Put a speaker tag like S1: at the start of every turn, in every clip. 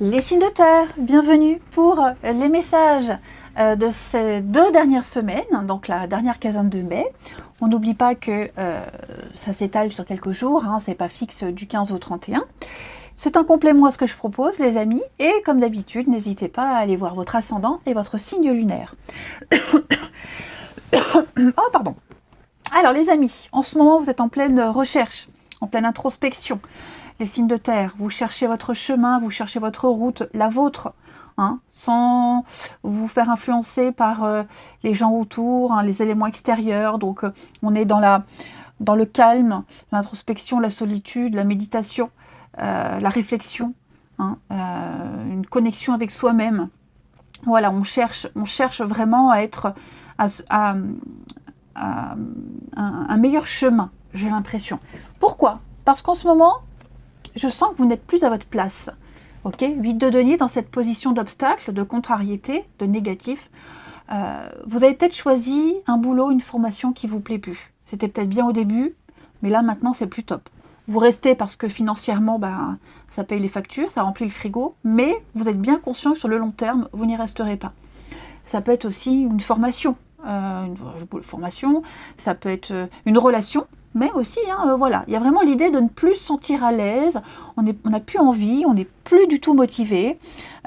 S1: Les signes de terre, bienvenue pour les messages de ces 2 dernières semaines, donc la dernière quinzaine de mai. On n'oublie pas que ça s'étale sur quelques jours, hein, c'est pas fixe du 15 au 31. C'est un complément à ce que je propose, les amis, et comme d'habitude, n'hésitez pas à aller voir votre ascendant et votre signe lunaire. Oh, pardon. Alors les amis, en ce moment, vous êtes en pleine recherche, en pleine introspection. Les signes de terre, vous cherchez votre chemin, vous cherchez votre route, la vôtre, hein, sans vous faire influencer par les gens autour, hein, les éléments extérieurs. Donc on est dans le calme, l'introspection, la solitude, la méditation, la réflexion, hein, une connexion avec soi-même. Voilà, on cherche vraiment à être à un meilleur chemin, j'ai l'impression. Pourquoi? Parce qu'en ce moment, je sens que vous n'êtes plus à votre place. Ok, 8 de denier dans cette position d'obstacle, de contrariété, de négatif. Vous avez peut-être choisi un boulot, une formation qui vous plaît plus. C'était peut-être bien au début, mais là maintenant c'est plus top. Vous restez parce que financièrement, ça paye les factures, ça remplit le frigo, mais vous êtes bien conscient que sur le long terme, vous n'y resterez pas. Ça peut être aussi une formation, ça peut être une relation, mais aussi, voilà, il y a vraiment l'idée de ne plus se sentir à l'aise, on n'a plus envie, on n'est plus du tout motivé,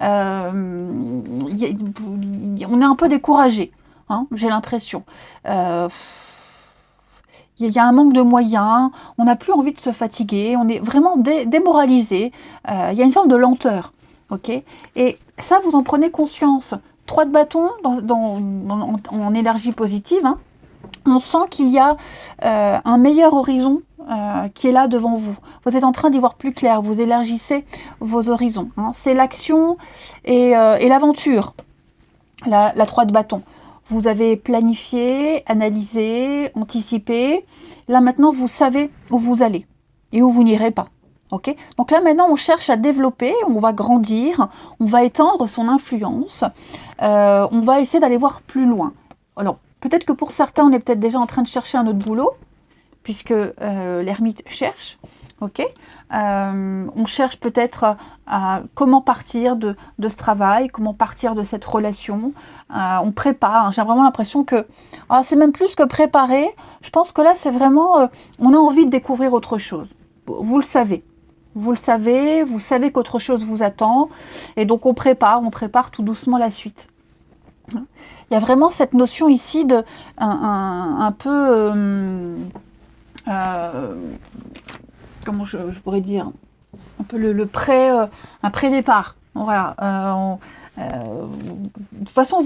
S1: on est un peu découragé, hein, j'ai l'impression. Il y a un manque de moyens, on n'a plus envie de se fatiguer, on est vraiment démoralisé, il y a une forme de lenteur, ok? Et ça, vous en prenez conscience. 3 de bâton en énergie positive, hein. On sent qu'il y a un meilleur horizon qui est là devant vous. Vous êtes en train d'y voir plus clair, vous élargissez vos horizons, hein. C'est l'action et l'aventure, la 3 de bâton. Vous avez planifié, analysé, anticipé. Là maintenant, vous savez où vous allez et où vous n'irez pas. Okay, donc là maintenant on cherche à développer, on va grandir, on va étendre son influence, on va essayer d'aller voir plus loin. Alors peut-être que pour certains on est peut-être déjà en train de chercher un autre boulot, puisque l'ermite cherche, ok. On cherche peut-être à comment partir de ce travail, comment partir de cette relation, on prépare, hein. J'ai vraiment l'impression que c'est même plus que préparer, je pense que là c'est vraiment, on a envie de découvrir autre chose, vous le savez. Vous le savez, vous savez qu'autre chose vous attend, et donc on prépare tout doucement la suite. Il y a vraiment cette notion ici de un peu, comment je pourrais dire, un peu un pré-départ. Voilà. De toute façon,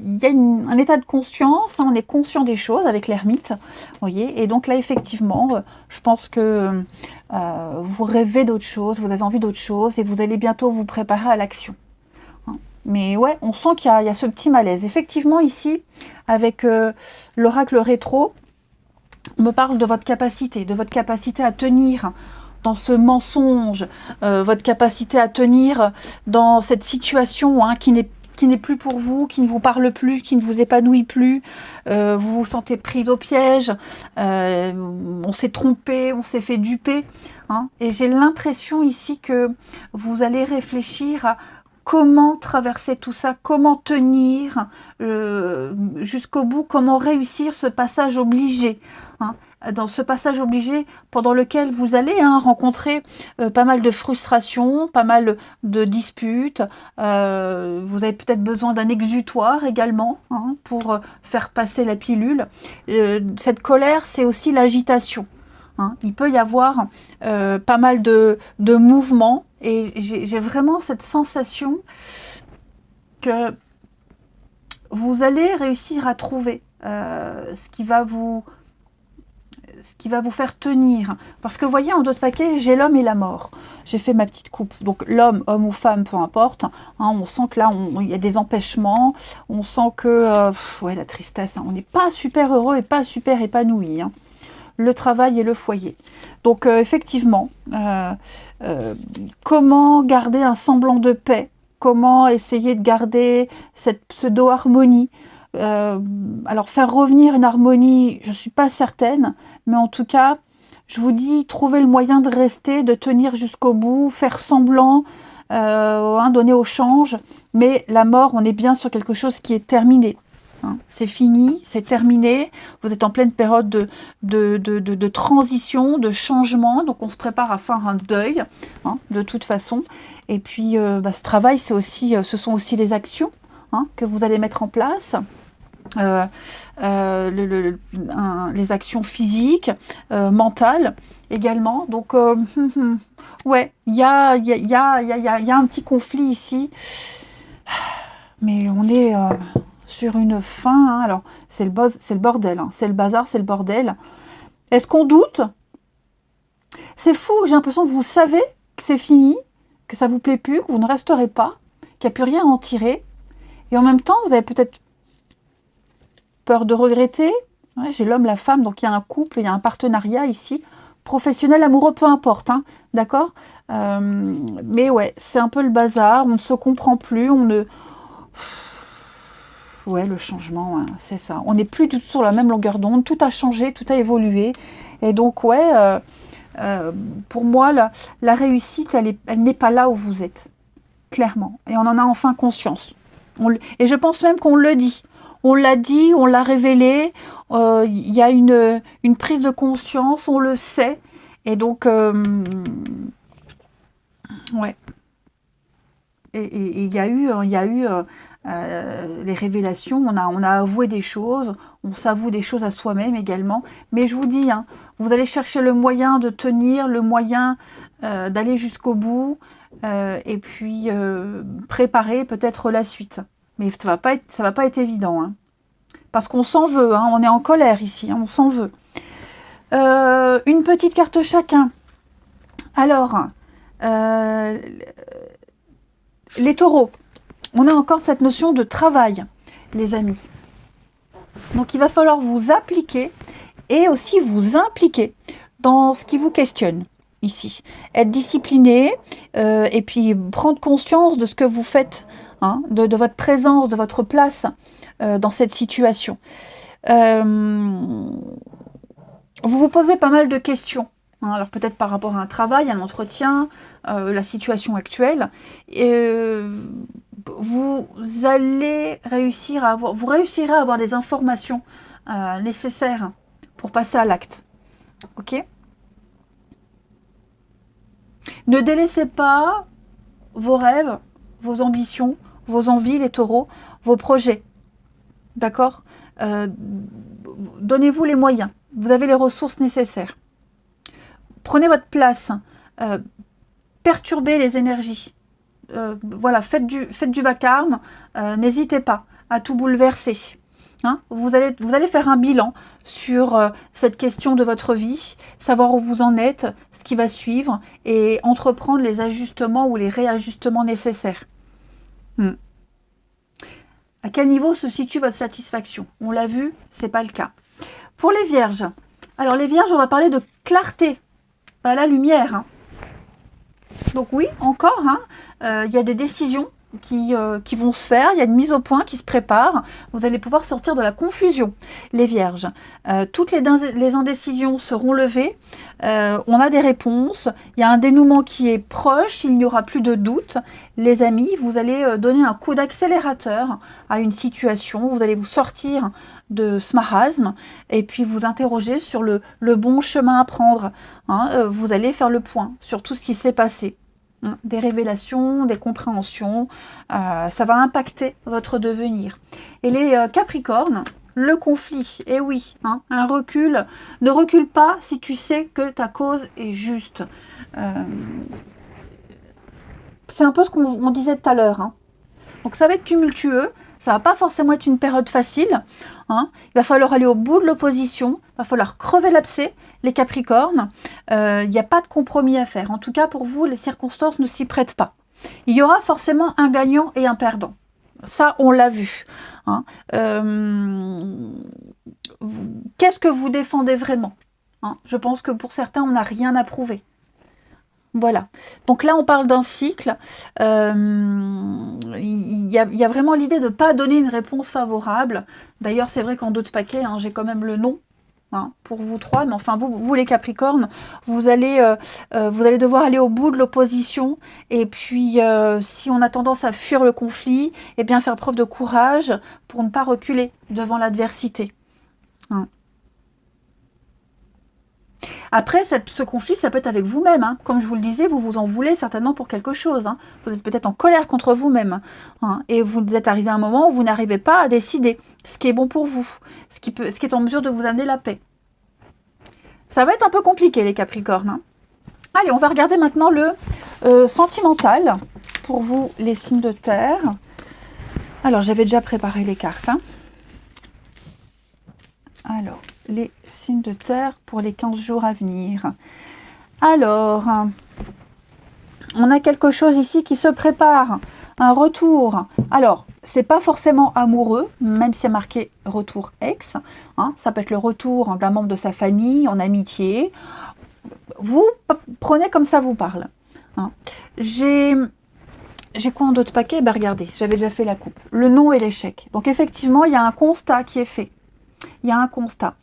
S1: il y a un état de conscience, hein, on est conscient des choses avec l'ermite, voyez, et donc là effectivement, je pense que vous rêvez d'autre chose, vous avez envie d'autre chose, et vous allez bientôt vous préparer à l'action. Hein. Mais ouais, on sent qu'il y a ce petit malaise. Effectivement ici, avec l'oracle rétro, on me parle de votre capacité à tenir dans ce mensonge, votre capacité à tenir dans cette situation, hein, qui n'est plus pour vous, qui ne vous parle plus, qui ne vous épanouit plus, vous vous sentez pris au piège, on s'est trompé, on s'est fait duper, hein, et j'ai l'impression ici que vous allez réfléchir à comment traverser tout ça, comment tenir jusqu'au bout, comment réussir ce passage obligé, hein. Dans ce passage obligé pendant lequel vous allez rencontrer pas mal de frustrations, pas mal de disputes, vous avez peut-être besoin d'un exutoire également, hein, pour faire passer la pilule. Cette colère, c'est aussi l'agitation, hein. Il peut y avoir pas mal de mouvements, et j'ai vraiment cette sensation que vous allez réussir à trouver ce qui va vous faire tenir. Parce que vous voyez, en d'autres paquets, j'ai l'homme et la mort. J'ai fait ma petite coupe. Donc l'homme, homme ou femme, peu importe, hein, on sent que là, il y a des empêchements, on sent que, la tristesse, hein, on n'est pas super heureux et pas super épanoui, hein. Le travail et le foyer. Donc effectivement, comment garder un semblant de paix? Comment essayer de garder cette pseudo-harmonie? Alors faire revenir une harmonie, je ne suis pas certaine, mais en tout cas, je vous dis, trouvez le moyen de rester, de tenir jusqu'au bout, faire semblant, donné au change, mais la mort, on est bien sur quelque chose qui est terminé. Hein. C'est fini, c'est terminé, vous êtes en pleine période de transition, de changement, donc on se prépare à faire un deuil, hein, de toute façon. Et puis ce travail, ce sont aussi les actions, hein, que vous allez mettre en place. Les actions physiques, mentales également. Donc, ouais, il y a un petit conflit ici, mais on est sur une fin. Hein. Alors, c'est le bordel, hein. C'est le bazar, c'est le bordel. Est-ce qu'on doute? C'est fou, j'ai l'impression que vous savez que c'est fini, que ça vous plaît plus, que vous ne resterez pas, qu'il n'y a plus rien à en tirer. Et en même temps, vous avez peut-être peur de regretter. Ouais, j'ai l'homme, la femme, donc il y a un couple, il y a un partenariat ici, professionnel, amoureux, peu importe, hein, d'accord. Mais ouais, c'est un peu le bazar, on ne se comprend plus, on ne... Ouais, le changement, hein, c'est ça. On n'est plus du tout sur la même longueur d'onde, tout a changé, tout a évolué. Et donc, ouais, pour moi, la réussite, elle n'est pas là où vous êtes, clairement. Et on en a enfin conscience. Et je pense même qu'on le dit. On l'a dit, on l'a révélé, il y a une prise de conscience, on le sait. Et donc, ouais. Et il y a eu les révélations, on a avoué des choses, on s'avoue des choses à soi-même également. Mais je vous dis, hein, vous allez chercher le moyen de tenir, le moyen d'aller jusqu'au bout, et puis préparer peut-être la suite. Mais ça va pas être évident, hein. Parce qu'on s'en veut, hein, on est en colère ici, hein, on s'en veut. Une petite carte chacun. Alors, les taureaux, on a encore cette notion de travail, les amis. Donc il va falloir vous appliquer et aussi vous impliquer dans ce qui vous questionne ici. Être discipliné et puis prendre conscience de ce que vous faites, hein, de votre présence, de votre place dans cette situation. Vous vous posez pas mal de questions. Hein, alors peut-être par rapport à un travail, un entretien, la situation actuelle. Vous réussirez à avoir des informations nécessaires pour passer à l'acte. Ok ? Ne délaissez pas vos rêves, vos ambitions, vos envies, les taureaux, vos projets. D'accord ? Donnez-vous les moyens. Vous avez les ressources nécessaires. Prenez votre place. Perturbez les énergies. Voilà, faites du vacarme. N'hésitez pas à tout bouleverser. Hein, vous allez faire un bilan sur cette question de votre vie, savoir où vous en êtes, ce qui va suivre, et entreprendre les ajustements ou les réajustements nécessaires. À quel niveau se situe votre satisfaction? On l'a vu, c'est pas le cas. Pour les vierges, alors les vierges, on va parler de clarté, pas la lumière. Hein. Donc oui, encore, hein, y a des décisions qui vont se faire, il y a une mise au point qui se prépare, vous allez pouvoir sortir de la confusion, les vierges. Toutes les indécisions seront levées, on a des réponses, il y a un dénouement qui est proche, il n'y aura plus de doute. Les amis, vous allez donner un coup d'accélérateur à une situation, vous allez vous sortir de ce marasme et puis vous interroger sur le bon chemin à prendre. Hein, vous allez faire le point sur tout ce qui s'est passé. Des révélations, des compréhensions, ça va impacter votre devenir. Et les Capricornes, le conflit, et oui, hein, un recul, ne recule pas si tu sais que ta cause est juste. C'est un peu ce qu'on disait tout à l'heure. Hein. Donc ça va être tumultueux, ça va pas forcément être une période facile. Hein. Il va falloir aller au bout de l'opposition, il va falloir crever l'abcès, les Capricornes. Il n'y a pas de compromis à faire. En tout cas, pour vous, les circonstances ne s'y prêtent pas. Il y aura forcément un gagnant et un perdant. Ça, on l'a vu. Hein. Qu'est-ce que vous défendez vraiment? Hein. Je pense que pour certains, on n'a rien à prouver. Voilà. Donc là, on parle d'un cycle. Il y a vraiment l'idée de ne pas donner une réponse favorable. D'ailleurs, c'est vrai qu'en dos de paquet, hein, j'ai quand même le non. hein, pour vous trois, mais enfin vous les Capricornes, vous allez devoir aller au bout de l'opposition, et puis si on a tendance à fuir le conflit, eh bien faire preuve de courage pour ne pas reculer devant l'adversité. Hein. Après, ce conflit, ça peut être avec vous-même. Hein. Comme je vous le disais, vous vous en voulez certainement pour quelque chose. Hein. Vous êtes peut-être en colère contre vous-même. Hein. Et vous êtes arrivé à un moment où vous n'arrivez pas à décider ce qui est bon pour vous, ce qui est en mesure de vous amener la paix. Ça va être un peu compliqué, les Capricornes. Hein. Allez, on va regarder maintenant le sentimental pour vous, les signes de terre. Alors, j'avais déjà préparé les cartes. Hein. Alors, les signes de terre pour les 15 jours à venir. Alors, on a quelque chose ici qui se prépare, un retour. Alors, c'est pas forcément amoureux, même si c'est marqué retour ex. Hein, ça peut être le retour d'un membre de sa famille, en amitié. Vous prenez comme ça vous parle. Hein. J'ai quoi en d'autres paquets? Ben regardez, j'avais déjà fait la coupe. Le non et l'échec. Donc effectivement, il y a un constat qui est fait. Il y a un constat.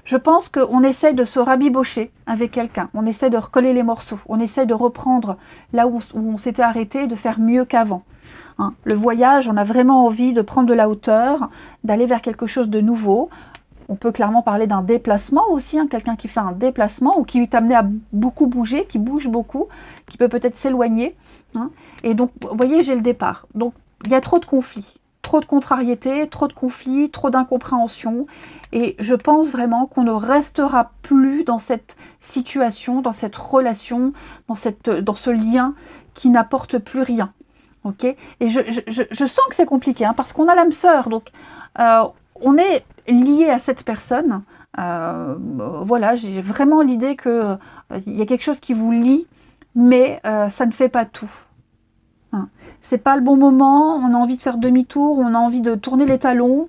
S1: Je pense qu'on essaie de se rabibocher avec quelqu'un. On essaie de recoller les morceaux. On essaie de reprendre là où on s'était arrêté, de faire mieux qu'avant. Hein. Le voyage, on a vraiment envie de prendre de la hauteur, d'aller vers quelque chose de nouveau. On peut clairement parler d'un déplacement aussi, hein, quelqu'un qui fait un déplacement ou qui est amené à beaucoup bouger, qui bouge beaucoup, qui peut peut-être s'éloigner. Hein. Et donc, vous voyez, j'ai le départ. Donc, il y a trop de conflits, trop de contrariétés, trop de conflits, trop d'incompréhension. Et je pense vraiment qu'on ne restera plus dans cette situation, dans cette relation, dans ce lien qui n'apporte plus rien. Okay, et je sens que c'est compliqué, hein, parce qu'on a l'âme sœur, donc on est lié à cette personne. Voilà, j'ai vraiment l'idée qu'il y a quelque chose qui vous lie, mais ça ne fait pas tout. Hein. C'est pas le bon moment, on a envie de faire demi-tour, on a envie de tourner les talons.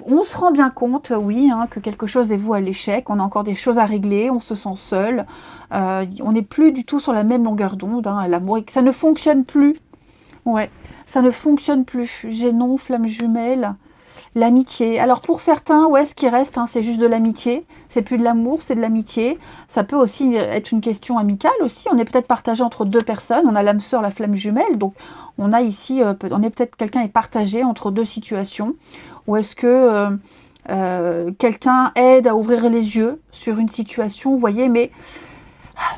S1: On se rend bien compte, oui, hein, que quelque chose est voué à l'échec, on a encore des choses à régler, on se sent seul, on n'est plus du tout sur la même longueur d'onde, hein, l'amour, ça ne fonctionne plus. Ouais, ça ne fonctionne plus. Génon, flamme jumelle, l'amitié. Alors pour certains, ouais, ce qui reste, hein, c'est juste de l'amitié. C'est plus de l'amour, c'est de l'amitié. Ça peut aussi être une question amicale aussi. On est peut-être partagé entre deux personnes. On a l'âme sœur, la flamme jumelle. Donc on a ici, on est peut-être quelqu'un est partagé entre deux situations. Ou est-ce que quelqu'un aide à ouvrir les yeux sur une situation, vous voyez, mais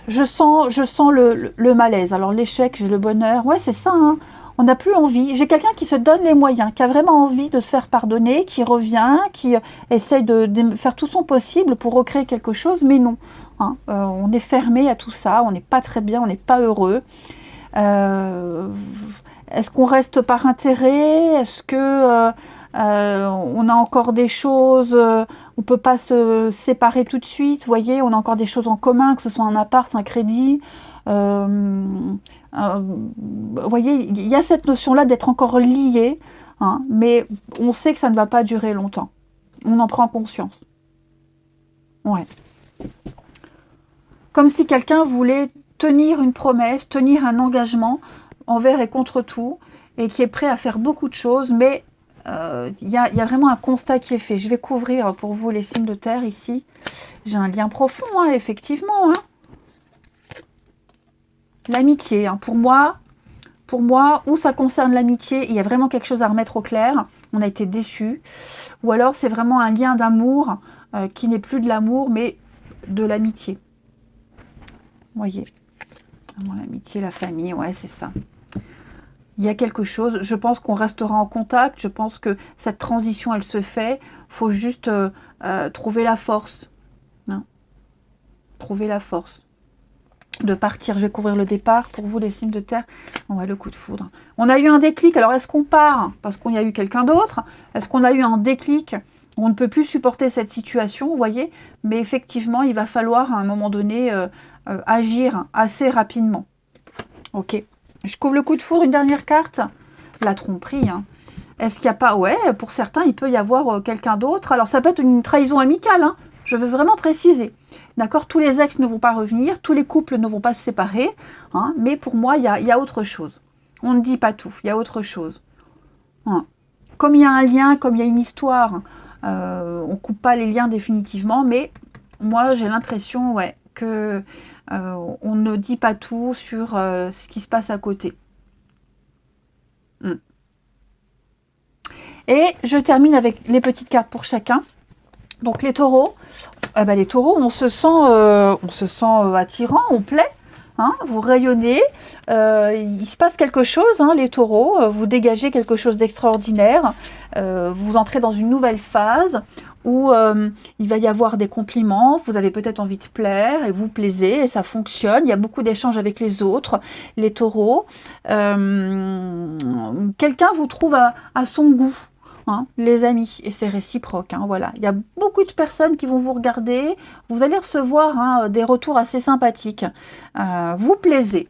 S1: je sens le malaise. Alors l'échec, j'ai le bonheur. Ouais, c'est ça, hein. On n'a plus envie. J'ai quelqu'un qui se donne les moyens, qui a vraiment envie de se faire pardonner, qui revient, qui essaye de faire tout son possible pour recréer quelque chose, mais non. Hein. On est fermé à tout ça, on n'est pas très bien, on n'est pas heureux. Est-ce qu'on reste par intérêt? Est-ce que on a encore des choses, on ne peut pas se séparer tout de suite, vous voyez, on a encore des choses en commun, que ce soit un appart, un crédit. Vous voyez, il y a cette notion-là d'être encore lié, hein, mais on sait que ça ne va pas durer longtemps. On en prend conscience. Ouais. Comme si quelqu'un voulait tenir une promesse, tenir un engagement envers et contre tout, et qui est prêt à faire beaucoup de choses, mais il y a vraiment un constat qui est fait. Je vais couvrir pour vous les signes de terre ici. J'ai un lien profond, hein, effectivement. Hein. L'amitié, hein, pour moi, où ça concerne l'amitié, il y a vraiment quelque chose à remettre au clair. On a été déçus. Ou alors, c'est vraiment un lien d'amour qui n'est plus de l'amour, mais de l'amitié. Vous voyez, l'amitié, la famille, ouais, c'est ça. Il y a quelque chose, je pense qu'on restera en contact, je pense que cette transition, elle se fait. Il faut juste trouver la force. Hein, trouver la force de partir. Je vais couvrir le départ pour vous, les signes de terre. On voit le coup de foudre. On a eu un déclic. Alors, est-ce qu'on part parce qu'on y a eu quelqu'un d'autre? Est-ce qu'on a eu un déclic? On ne peut plus supporter cette situation, vous voyez. Mais effectivement, il va falloir à un moment donné agir assez rapidement. Ok. Je couvre le coup de foudre. Une dernière carte. La tromperie. Hein. Est-ce qu'il n'y a pas... Ouais, pour certains, il peut y avoir quelqu'un d'autre. Alors, ça peut être une trahison amicale. Hein. Je veux vraiment préciser. D'accord, tous les ex ne vont pas revenir, tous les couples ne vont pas se séparer, hein, mais pour moi, il y a autre chose. On ne dit pas tout, il y a autre chose. Hein. Comme il y a un lien, comme il y a une histoire On coupe pas les liens définitivement, mais moi j'ai l'impression, ouais, que on ne dit pas tout sur ce qui se passe à côté. Et je termine avec les petites cartes pour chacun. Donc les taureaux, les taureaux, on se sent attirant, on plaît. Hein, vous rayonnez, il se passe quelque chose, hein, les taureaux, vous dégagez quelque chose d'extraordinaire, vous entrez dans une nouvelle phase où il va y avoir des compliments, vous avez peut-être envie de plaire et vous plaisez et ça fonctionne, il y a beaucoup d'échanges avec les autres, les taureaux, quelqu'un vous trouve à son goût. Hein, les amis, et c'est réciproque, hein, voilà. Il y a beaucoup de personnes qui vont vous regarder, vous allez recevoir hein, des retours assez sympathiques, vous plaisez.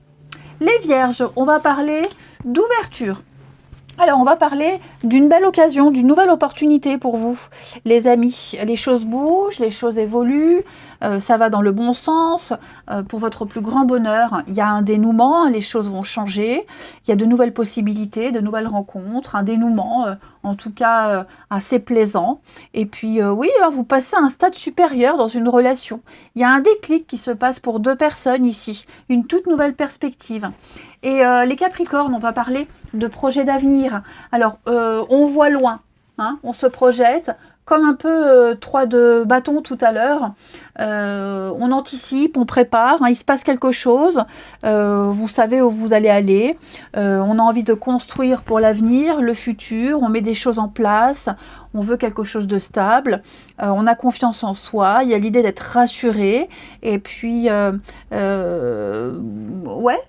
S1: Les vierges, on va parler d'ouverture. Alors, on va parler d'une belle occasion, d'une nouvelle opportunité pour vous, les amis. Les choses bougent, les choses évoluent, ça va dans le bon sens, pour votre plus grand bonheur. Il y a un dénouement, les choses vont changer, il y a de nouvelles possibilités, de nouvelles rencontres, un dénouement, en tout cas assez plaisant. Et puis, oui, vous passez à un stade supérieur dans une relation. Il y a un déclic qui se passe pour deux personnes ici, une toute nouvelle perspective. Et les Capricornes, on va parler de projets d'avenir. Alors, on voit loin, hein, on se projette, comme un peu 3 de bâton tout à l'heure. On anticipe, on prépare, hein, il se passe quelque chose, vous savez où vous allez aller, on a envie de construire pour l'avenir, le futur, on met des choses en place, on veut quelque chose de stable, on a confiance en soi, il y a l'idée d'être rassuré, et puis, ouais,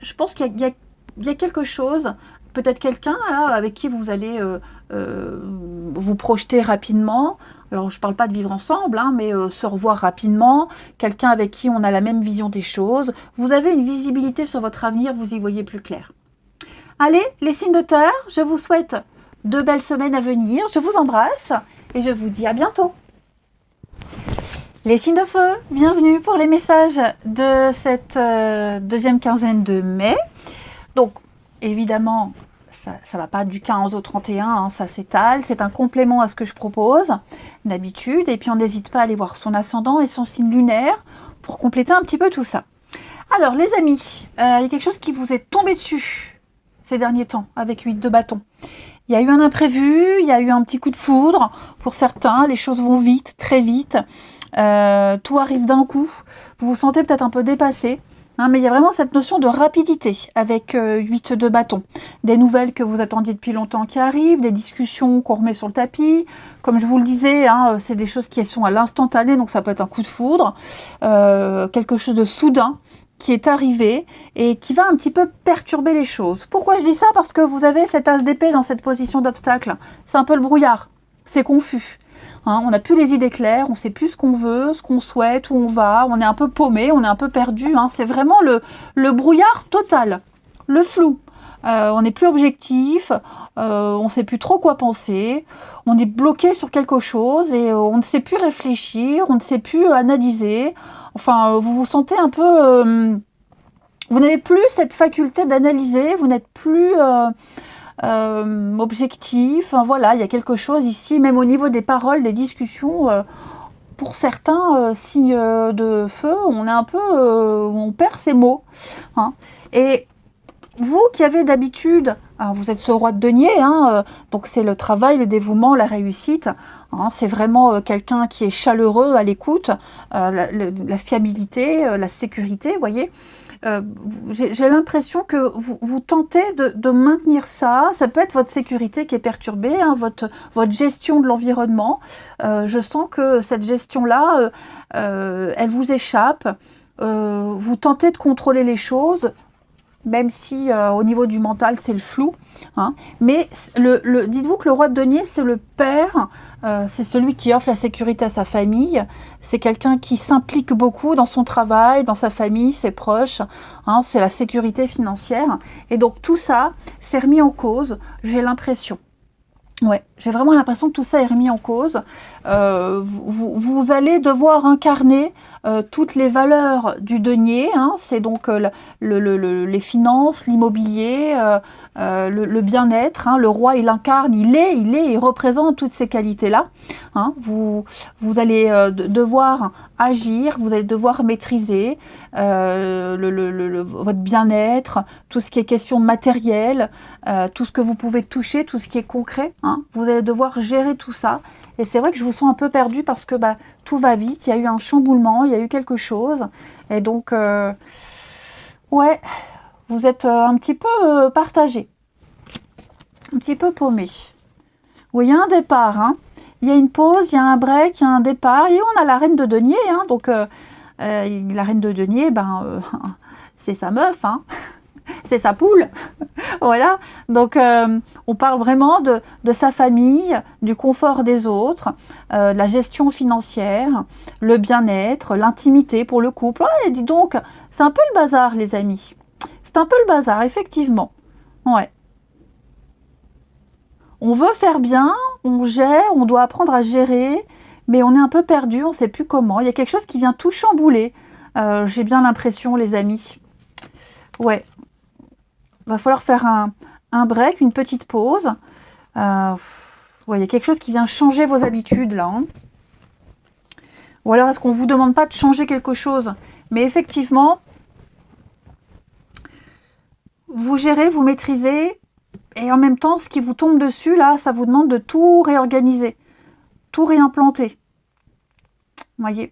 S1: je pense qu'il y a quelque chose, peut-être quelqu'un avec qui vous allez vous projeter rapidement. Alors, je ne parle pas de vivre ensemble, hein, mais se revoir rapidement. Quelqu'un avec qui on a la même vision des choses. Vous avez une visibilité sur votre avenir, vous y voyez plus clair. Allez, les signes de terre, je vous souhaite de belles semaines à venir. Je vous embrasse et je vous dis à bientôt. Les signes de feu, bienvenue pour les messages de cette deuxième quinzaine de mai. Donc, évidemment, ça ne va pas du 15 au 31, hein, ça s'étale. C'est un complément à ce que je propose d'habitude. Et puis, on n'hésite pas à aller voir son ascendant et son signe lunaire pour compléter un petit peu tout ça. Alors, les amis, il y a quelque chose qui vous est tombé dessus ces derniers temps avec 8 de bâton. Il y a eu un imprévu, il y a eu un petit coup de foudre. Pour certains, les choses vont vite, très vite. Tout arrive d'un coup. Vous vous sentez peut-être un peu dépassé. Hein, mais il y a vraiment cette notion de rapidité avec 8 de bâton. Des nouvelles que vous attendiez depuis longtemps qui arrivent, des discussions qu'on remet sur le tapis. Comme je vous le disais, hein, c'est des choses qui sont à l'instantané, donc ça peut être un coup de foudre. Quelque chose de soudain qui est arrivé et qui va un petit peu perturber les choses. Pourquoi je dis ça? Parce que vous avez cet as d'épée dans cette position d'obstacle. C'est un peu le brouillard, c'est confus. Hein, on n'a plus les idées claires, on ne sait plus ce qu'on veut, ce qu'on souhaite, où on va, on est un peu paumé, on est un peu perdu. Hein, c'est vraiment le brouillard total, le flou. On n'est plus objectif, on ne sait plus trop quoi penser, on est bloqué sur quelque chose et on ne sait plus réfléchir, on ne sait plus analyser. Enfin, vous vous sentez un peu... vous n'avez plus cette faculté d'analyser, vous n'êtes plus... objectif, enfin, voilà, il y a quelque chose ici, même au niveau des paroles, des discussions, pour certains signes de feu, on est un peu, on perd ses mots. Hein. Et vous qui avez d'habitude, vous êtes ce roi de denier, hein, donc c'est le travail, le dévouement, la réussite, hein, c'est vraiment quelqu'un qui est chaleureux à l'écoute, la fiabilité, la sécurité, vous voyez. J'ai l'impression que vous tentez de maintenir ça. Ça peut être votre sécurité qui est perturbée, hein, votre gestion de l'environnement. Je sens que cette gestion-là, elle vous échappe. Vous tentez de contrôler les choses, même si au niveau du mental, c'est le flou. Hein. Mais dites-vous que le roi de denier, c'est le père, c'est celui qui offre la sécurité à sa famille. C'est quelqu'un qui s'implique beaucoup dans son travail, dans sa famille, ses proches. Hein, c'est la sécurité financière. Et donc tout ça, c'est remis en cause, j'ai l'impression. Ouais. J'ai vraiment l'impression que tout ça est remis en cause. Vous allez devoir incarner toutes les valeurs du denier. Hein. C'est donc les finances, l'immobilier, le bien-être. Hein. Le roi, il incarne, il représente toutes ces qualités-là. Hein. Vous allez devoir agir, vous allez devoir maîtriser votre bien-être, tout ce qui est question matérielle, tout ce que vous pouvez toucher, tout ce qui est concret. Hein. Vous allez devoir gérer tout ça. Et c'est vrai que je vous sens un peu perdu parce que tout va vite, il y a eu un chamboulement, il y a eu quelque chose. Et donc, ouais, vous êtes un petit peu partagé, un petit peu paumé. Oui, il y a un départ, hein. Il y a une pause, il y a un break, il y a un départ. Et on a la reine de denier, hein. Donc la reine de denier, c'est sa meuf, hein. C'est sa poule. Voilà. Donc on parle vraiment de sa famille, du confort des autres, de la gestion financière, le bien-être, l'intimité pour le couple. Ouais, dis donc, c'est un peu le bazar, les amis. C'est un peu le bazar, effectivement. Ouais. On veut faire bien, on gère, on doit apprendre à gérer, mais on est un peu perdu, on ne sait plus comment. Il y a quelque chose qui vient tout chambouler. J'ai bien l'impression, les amis. Ouais. Va falloir faire un break, une petite pause. Ouais, il y a quelque chose qui vient changer vos habitudes, là. Hein. Ou alors, est-ce qu'on ne vous demande pas de changer quelque chose? Mais effectivement, vous gérez, vous maîtrisez, et en même temps, ce qui vous tombe dessus, là, ça vous demande de tout réorganiser, tout réimplanter. Vous voyez?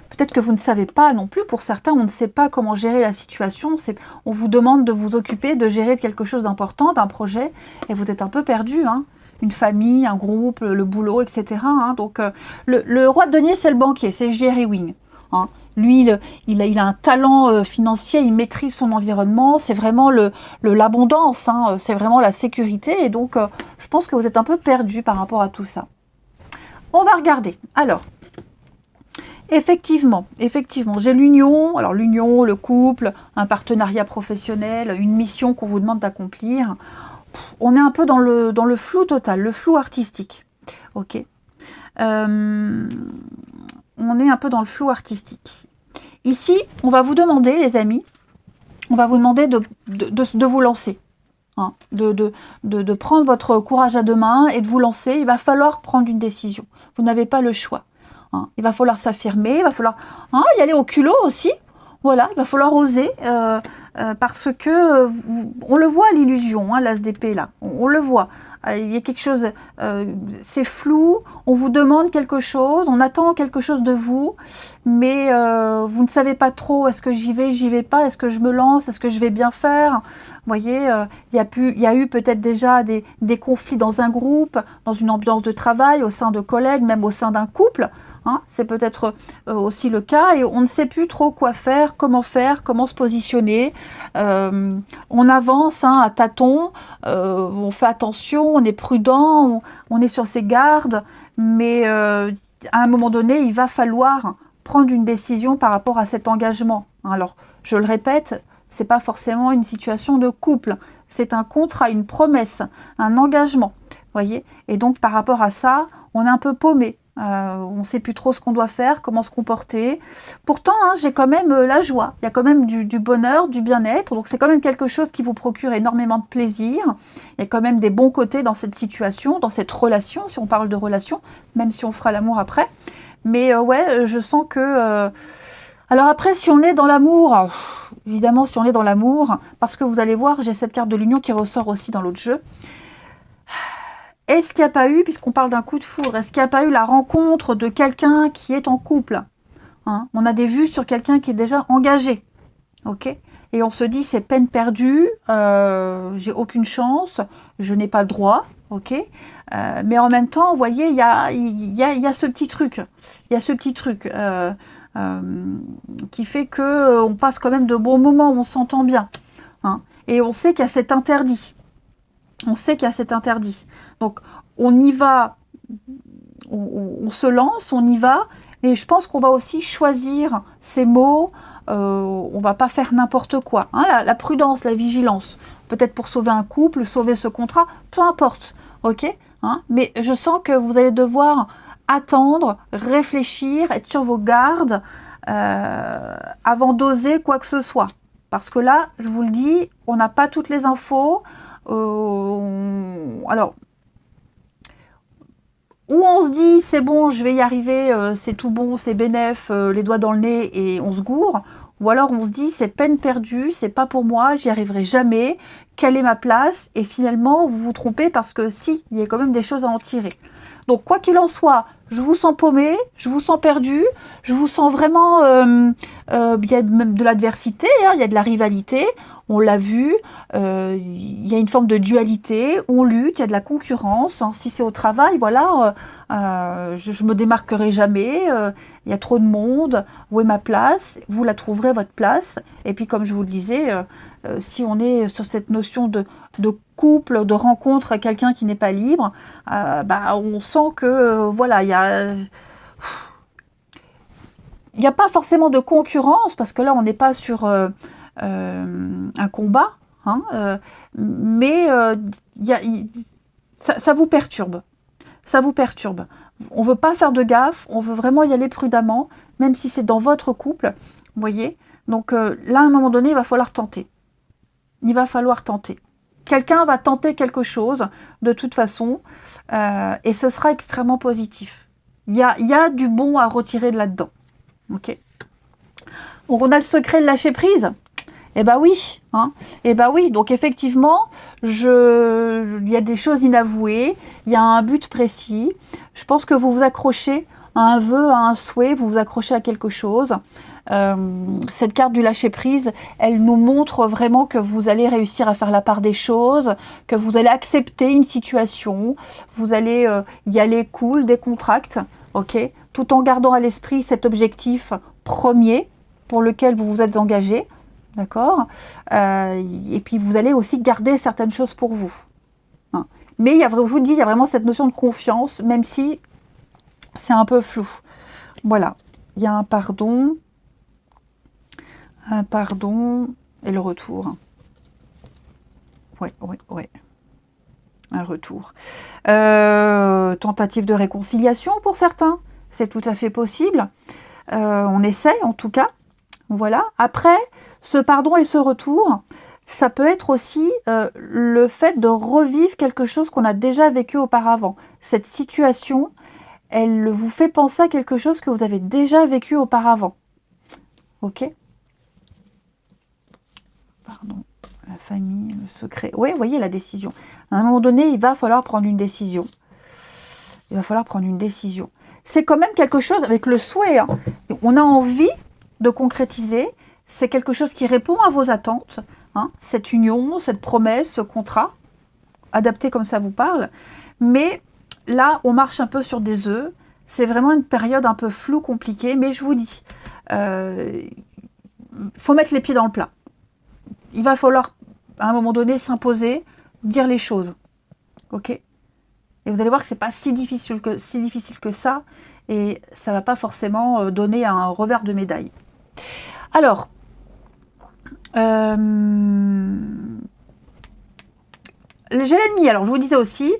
S1: Peut-être que vous ne savez pas non plus, pour certains, on ne sait pas comment gérer la situation. On vous demande de vous occuper, de gérer quelque chose d'important, d'un projet, et vous êtes un peu perdu. Hein. Une famille, un groupe, le boulot, etc. Hein. Donc, le roi de denier, c'est le banquier, c'est Jerry Wing. Hein. Lui, il a un talent financier, il maîtrise son environnement, c'est vraiment l'abondance, hein. C'est vraiment la sécurité. Et donc, je pense que vous êtes un peu perdu par rapport à tout ça. On va regarder. Alors, effectivement, j'ai l'union. Alors l'union, le couple, un partenariat professionnel, une mission qu'on vous demande d'accomplir. On est un peu dans le flou total, le flou artistique. Ok. On est un peu dans le flou artistique. Ici, on va vous demander, les amis, on va vous demander de vous lancer. Hein, de prendre votre courage à deux mains et de vous lancer. Il va falloir prendre une décision. Vous n'avez pas le choix. Hein, il va falloir s'affirmer, il va falloir y aller au culot aussi. Voilà, il va falloir oser parce que on le voit l'illusion, hein, l'as d'épée là, on le voit. Il y a quelque chose, c'est flou, on vous demande quelque chose, on attend quelque chose de vous, mais vous ne savez pas trop, est-ce que j'y vais pas, est-ce que je me lance, est-ce que je vais bien faire. Vous voyez, il y a eu peut-être déjà des conflits dans un groupe, dans une ambiance de travail, au sein de collègues, même au sein d'un couple. Hein, c'est peut-être aussi le cas et on ne sait plus trop quoi faire, comment se positionner. On avance à tâtons, on fait attention, on est prudent, on est sur ses gardes, mais à un moment donné, il va falloir prendre une décision par rapport à cet engagement. Alors, je le répète, c'est pas forcément une situation de couple, c'est un contrat, une promesse, un engagement, voyez. Et donc, par rapport à ça, on est un peu paumé. On ne sait plus trop ce qu'on doit faire, comment se comporter. Pourtant, j'ai quand même la joie. Il y a quand même du bonheur, du bien-être. Donc, c'est quand même quelque chose qui vous procure énormément de plaisir. Il y a quand même des bons côtés dans cette situation, dans cette relation, si on parle de relation, même si on fera l'amour après. Mais ouais, je sens que... Alors après, si on est dans l'amour, évidemment, si on est dans l'amour, parce que vous allez voir, j'ai cette carte de l'union qui ressort aussi dans l'autre jeu. Est-ce qu'il n'y a pas eu, puisqu'on parle d'un coup de foudre, est-ce qu'il n'y a pas eu la rencontre de quelqu'un qui est en couple, hein? On a des vues sur quelqu'un qui est déjà engagé, ok? Et on se dit, c'est peine perdue, j'ai aucune chance, je n'ai pas le droit, ok? Mais en même temps, vous voyez, il y a ce petit truc, qui fait qu'on passe quand même de bons moments où on s'entend bien, hein? Et on sait qu'il y a cet interdit. Donc, on y va, on se lance, on y va, et je pense qu'on va aussi choisir ses mots, on va pas faire n'importe quoi. Hein, la prudence, la vigilance, peut-être pour sauver un couple, sauver ce contrat, peu importe, ok? hein, mais je sens que vous allez devoir attendre, réfléchir, être sur vos gardes avant d'oser quoi que ce soit. Parce que là, je vous le dis, on n'a pas toutes les infos. Alors, ou on se dit, c'est bon, je vais y arriver, c'est tout bon, c'est bénef, les doigts dans le nez et on se gourre. Ou alors on se dit, c'est peine perdue, c'est pas pour moi, j'y arriverai jamais, quelle est ma place? Et finalement, vous vous trompez parce que si, il y a quand même des choses à en tirer. Donc, quoi qu'il en soit, je vous sens paumé, je vous sens perdu, je vous sens vraiment... il y a même de l'adversité, hein, il y a de la rivalité, on l'a vu, il y a une forme de dualité, on lutte, il y a de la concurrence. Hein, si c'est au travail, voilà, je me démarquerai jamais, il y a trop de monde, où est ma place? Vous la trouverez, votre place. Et puis, comme je vous le disais, si on est sur cette notion de couple, de rencontre avec quelqu'un qui n'est pas libre, on sent que voilà, il n'y a pas forcément de concurrence, parce que là, on n'est pas sur un combat, hein, mais ça vous perturbe. Ça vous perturbe. On ne veut pas faire de gaffe, on veut vraiment y aller prudemment, même si c'est dans votre couple, vous voyez. Donc là, à un moment donné, il va falloir tenter. Il va falloir tenter. Quelqu'un va tenter quelque chose, de toute façon, et ce sera extrêmement positif. Il y a du bon à retirer de là-dedans. Ok. Donc, on a le secret de lâcher prise. Eh ben oui, hein. Eh ben oui. Donc effectivement, il y a des choses inavouées, il y a un but précis. Je pense que vous vous accrochez à un vœu, à un souhait, vous vous accrochez à quelque chose. Cette carte du lâcher prise, elle nous montre vraiment que vous allez réussir à faire la part des choses, que vous allez accepter une situation, vous allez y aller cool, décontracte, ok, tout en gardant à l'esprit cet objectif premier pour lequel vous vous êtes engagé. D'accord, et puis vous allez aussi garder certaines choses pour vous. Hein. Mais je vous dis, il y a vraiment cette notion de confiance, même si c'est un peu flou. Voilà, il y a un pardon et le retour. Ouais. Un retour. Tentative de réconciliation pour certains, c'est tout à fait possible. On essaye en tout cas. Voilà. Après, ce pardon et ce retour, ça peut être aussi le fait de revivre quelque chose qu'on a déjà vécu auparavant. Cette situation, elle vous fait penser à quelque chose que vous avez déjà vécu auparavant. Ok ? Pardon. La famille, le secret. Oui, vous voyez la décision. À un moment donné, il va falloir prendre une décision. C'est quand même quelque chose avec le souhait. Hein. On a envie de concrétiser, c'est quelque chose qui répond à vos attentes, hein, cette union, cette promesse, ce contrat, adapté comme ça vous parle, mais là, on marche un peu sur des œufs, c'est vraiment une période un peu floue, compliquée, mais je vous dis, faut mettre les pieds dans le plat. Il va falloir, à un moment donné, s'imposer, dire les choses, ok ? Et vous allez voir que c'est pas si difficile que ça, et ça va pas forcément donner un revers de médaille. Alors, j'ai l'ennemi. Alors, je vous disais aussi,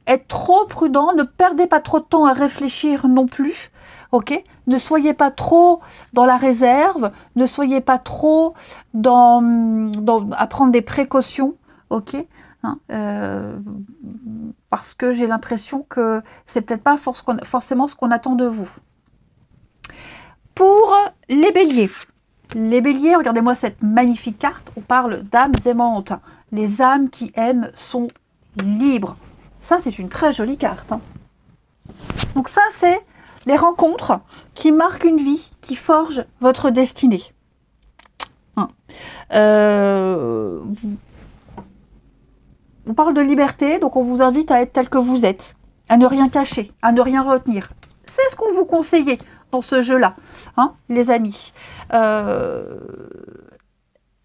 S1: être trop prudent, ne perdez pas trop de temps à réfléchir non plus, ok ? Ne soyez pas trop dans la réserve, ne soyez pas trop à prendre des précautions, ok ? Hein, parce que j'ai l'impression que c'est peut-être pas forcément ce qu'on attend de vous. Pour les béliers, regardez-moi cette magnifique carte, on parle d'âmes aimantes. Les âmes qui aiment sont libres. Ça, c'est une très jolie carte. Hein. Donc ça, c'est les rencontres qui marquent une vie, qui forgent votre destinée. Hein. On parle de liberté, donc on vous invite à être tel que vous êtes, à ne rien cacher, à ne rien retenir. C'est ce qu'on vous conseillait dans ce jeu-là, hein, les amis.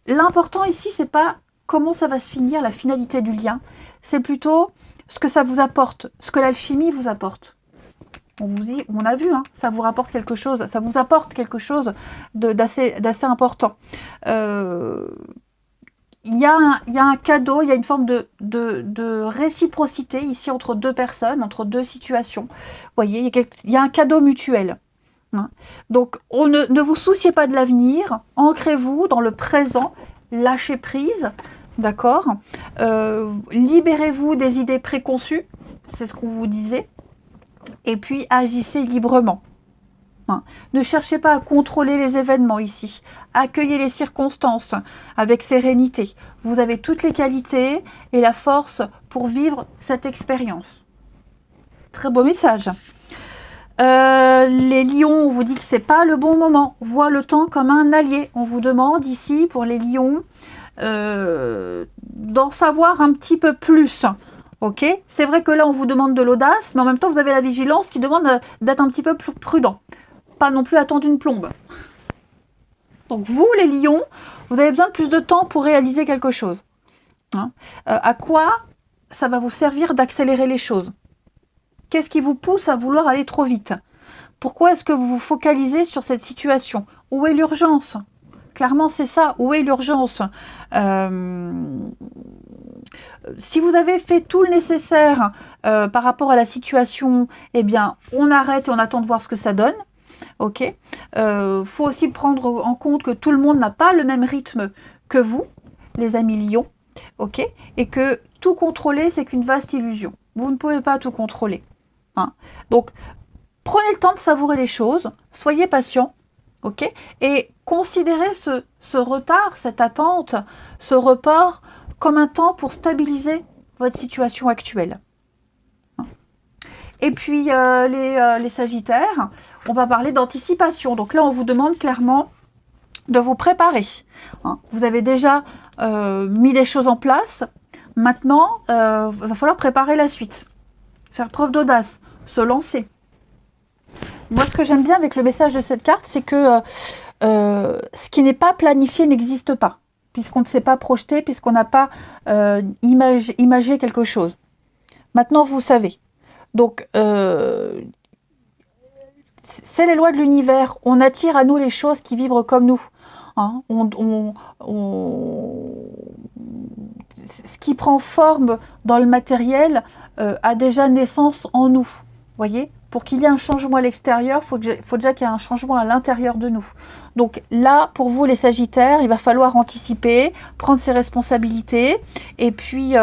S1: L'important ici, c'est pas comment ça va se finir, la finalité du lien, c'est plutôt ce que ça vous apporte, ce que l'alchimie vous apporte. On a vu, hein, ça vous rapporte quelque chose, ça vous apporte quelque chose d'assez important. Il il y a un cadeau, il y a une forme de réciprocité ici entre deux personnes, entre deux situations. Vous voyez, il y a un cadeau mutuel. Hein. Donc, ne vous souciez pas de l'avenir, ancrez-vous dans le présent, lâchez prise, d'accord. Libérez-vous des idées préconçues, c'est ce qu'on vous disait, et puis agissez librement. Hein. Ne cherchez pas à contrôler les événements ici. Accueillez les circonstances avec sérénité. Vous avez toutes les qualités et la force pour vivre cette expérience. Très beau message. Les lions, on vous dit que c'est pas le bon moment. Voit le temps comme un allié. On vous demande ici, pour les lions, d'en savoir un petit peu plus. Ok, c'est vrai que là, on vous demande de l'audace, mais en même temps, vous avez la vigilance qui demande d'être un petit peu plus prudent. Pas non plus attendre une plombe. Donc vous, les lions, vous avez besoin de plus de temps pour réaliser quelque chose. Hein. À quoi ça va vous servir d'accélérer les choses? Qu'est-ce qui vous pousse à vouloir aller trop vite? Pourquoi est-ce que vous vous focalisez sur cette situation? Où est l'urgence? Clairement, c'est ça. Où est l'urgence? Si vous avez fait tout le nécessaire par rapport à la situation, eh bien, on arrête et on attend de voir ce que ça donne. Ok, faut aussi prendre en compte que tout le monde n'a pas le même rythme que vous, les amis lions, ok, et que tout contrôler, c'est qu'une vaste illusion. Vous ne pouvez pas tout contrôler. Hein. Donc, prenez le temps de savourer les choses, soyez patient, ok, et considérez ce retard, cette attente, ce report comme un temps pour stabiliser votre situation actuelle. Et puis les Sagittaires, on va parler d'anticipation. Donc là, on vous demande clairement de vous préparer. Hein. Vous avez déjà mis des choses en place. Maintenant, il va falloir préparer la suite. Faire preuve d'audace, se lancer. Moi, ce que j'aime bien avec le message de cette carte, c'est que ce qui n'est pas planifié n'existe pas. Puisqu'on ne s'est pas projeté, puisqu'on n'a pas imagé quelque chose. Maintenant, vous savez. Donc, c'est les lois de l'univers. On attire à nous les choses qui vibrent comme nous. Hein, ce qui prend forme dans le matériel a déjà naissance en nous. Voyez, pour qu'il y ait un changement à l'extérieur, faut déjà qu'il y ait un changement à l'intérieur de nous. Donc là, pour vous les Sagittaires, il va falloir anticiper, prendre ses responsabilités et puis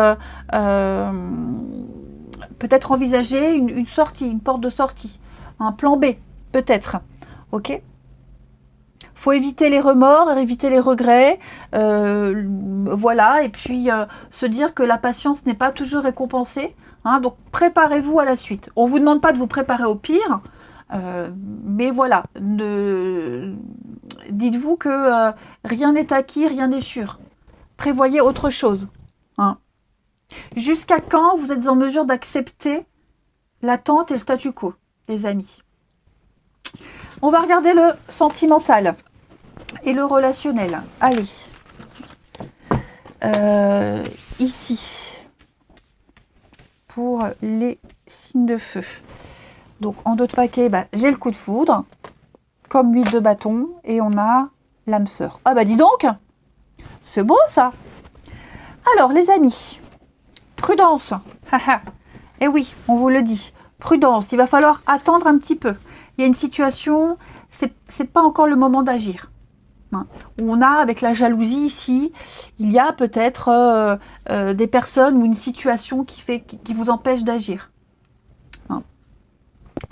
S1: peut-être envisager une sortie, une porte de sortie, un plan B, peut-être. Ok ? Faut éviter les remords, éviter les regrets, voilà, et puis se dire que la patience n'est pas toujours récompensée. Hein, donc préparez-vous à la suite. On ne vous demande pas de vous préparer au pire, mais voilà, dites-vous que rien n'est acquis, rien n'est sûr. Prévoyez autre chose. Hein. Jusqu'à quand vous êtes en mesure d'accepter l'attente et le statu quo, les amis? On va regarder le sentimental et le relationnel. Allez. Ici, pour les signes de feu. Donc, en dos de paquet, j'ai le coup de foudre, comme l'huile de bâton, et on a l'âme sœur. Ah bah dis donc, c'est beau ça. Alors, les amis, prudence. Eh oui, on vous le dit. Prudence, il va falloir attendre un petit peu. Il y a une situation, c'est pas encore le moment d'agir. Hein. On a, avec la jalousie ici, il y a peut-être des personnes ou une situation qui vous empêche d'agir. Hein.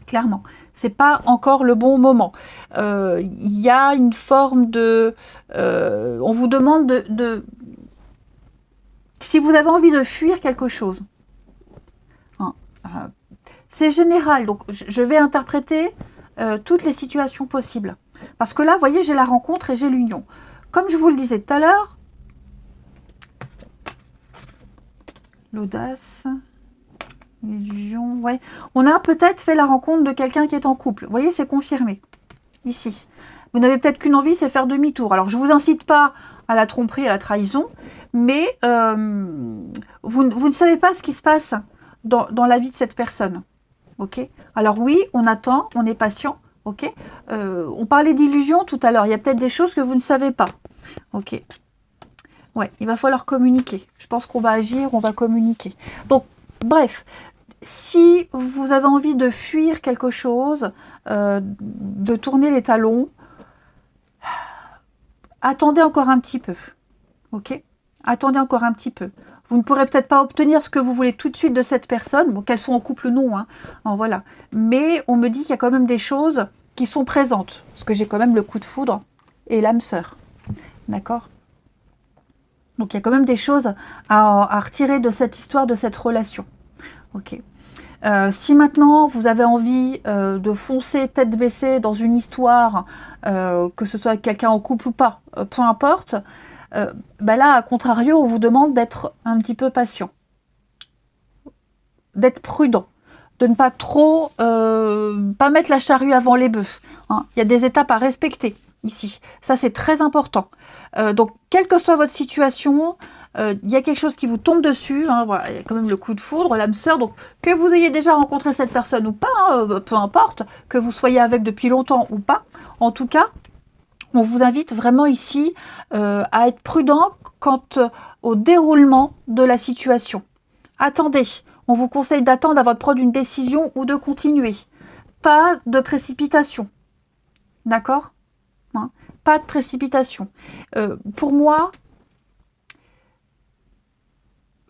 S1: Clairement, c'est pas encore le bon moment. Il y a une forme de... on vous demande de si vous avez envie de fuir quelque chose. Hein. C'est général, donc je vais interpréter toutes les situations possibles. Parce que là, vous voyez, j'ai la rencontre et j'ai l'union. Comme je vous le disais tout à l'heure, l'audace, l'illusion, ouais. On a peut-être fait la rencontre de quelqu'un qui est en couple. Vous voyez, c'est confirmé. Ici. Vous n'avez peut-être qu'une envie, c'est faire demi-tour. Alors, je ne vous incite pas à la tromperie, à la trahison, mais vous ne savez pas ce qui se passe dans la vie de cette personne. Ok. Alors oui, on attend, on est patient. Ok. On parlait d'illusion tout à l'heure. Il y a peut-être des choses que vous ne savez pas. Ok. Ouais, il va falloir communiquer. Je pense qu'on va agir, on va communiquer. Donc, bref, si vous avez envie de fuir quelque chose, de tourner les talons, attendez encore un petit peu. Ok? Attendez encore un petit peu. Vous ne pourrez peut-être pas obtenir ce que vous voulez tout de suite de cette personne. Bon, qu'elles sont en couple ou non, hein. Alors, voilà. Mais on me dit qu'il y a quand même des choses qui sont présentes. Parce que j'ai quand même le coup de foudre et l'âme sœur. D'accord? Donc il y a quand même des choses à retirer de cette histoire, de cette relation. Ok. Si maintenant vous avez envie de foncer tête baissée dans une histoire, que ce soit avec quelqu'un en couple ou pas, peu importe, bah là, à contrario, on vous demande d'être un petit peu patient, d'être prudent, de ne pas trop, pas mettre la charrue avant les bœufs, hein. Il y a des étapes à respecter ici. Ça, c'est très important. Donc, quelle que soit votre situation, il y a quelque chose qui vous tombe dessus, hein, voilà, il y a quand même le coup de foudre, l'âme sœur. Donc, que vous ayez déjà rencontré cette personne ou pas, hein, peu importe, que vous soyez avec depuis longtemps ou pas, en tout cas, on vous invite vraiment ici à être prudent quant au déroulement de la situation. Attendez, on vous conseille d'attendre avant de prendre une décision ou de continuer. Pas de précipitation. D'accord? Hein, pas de précipitation. Pour moi,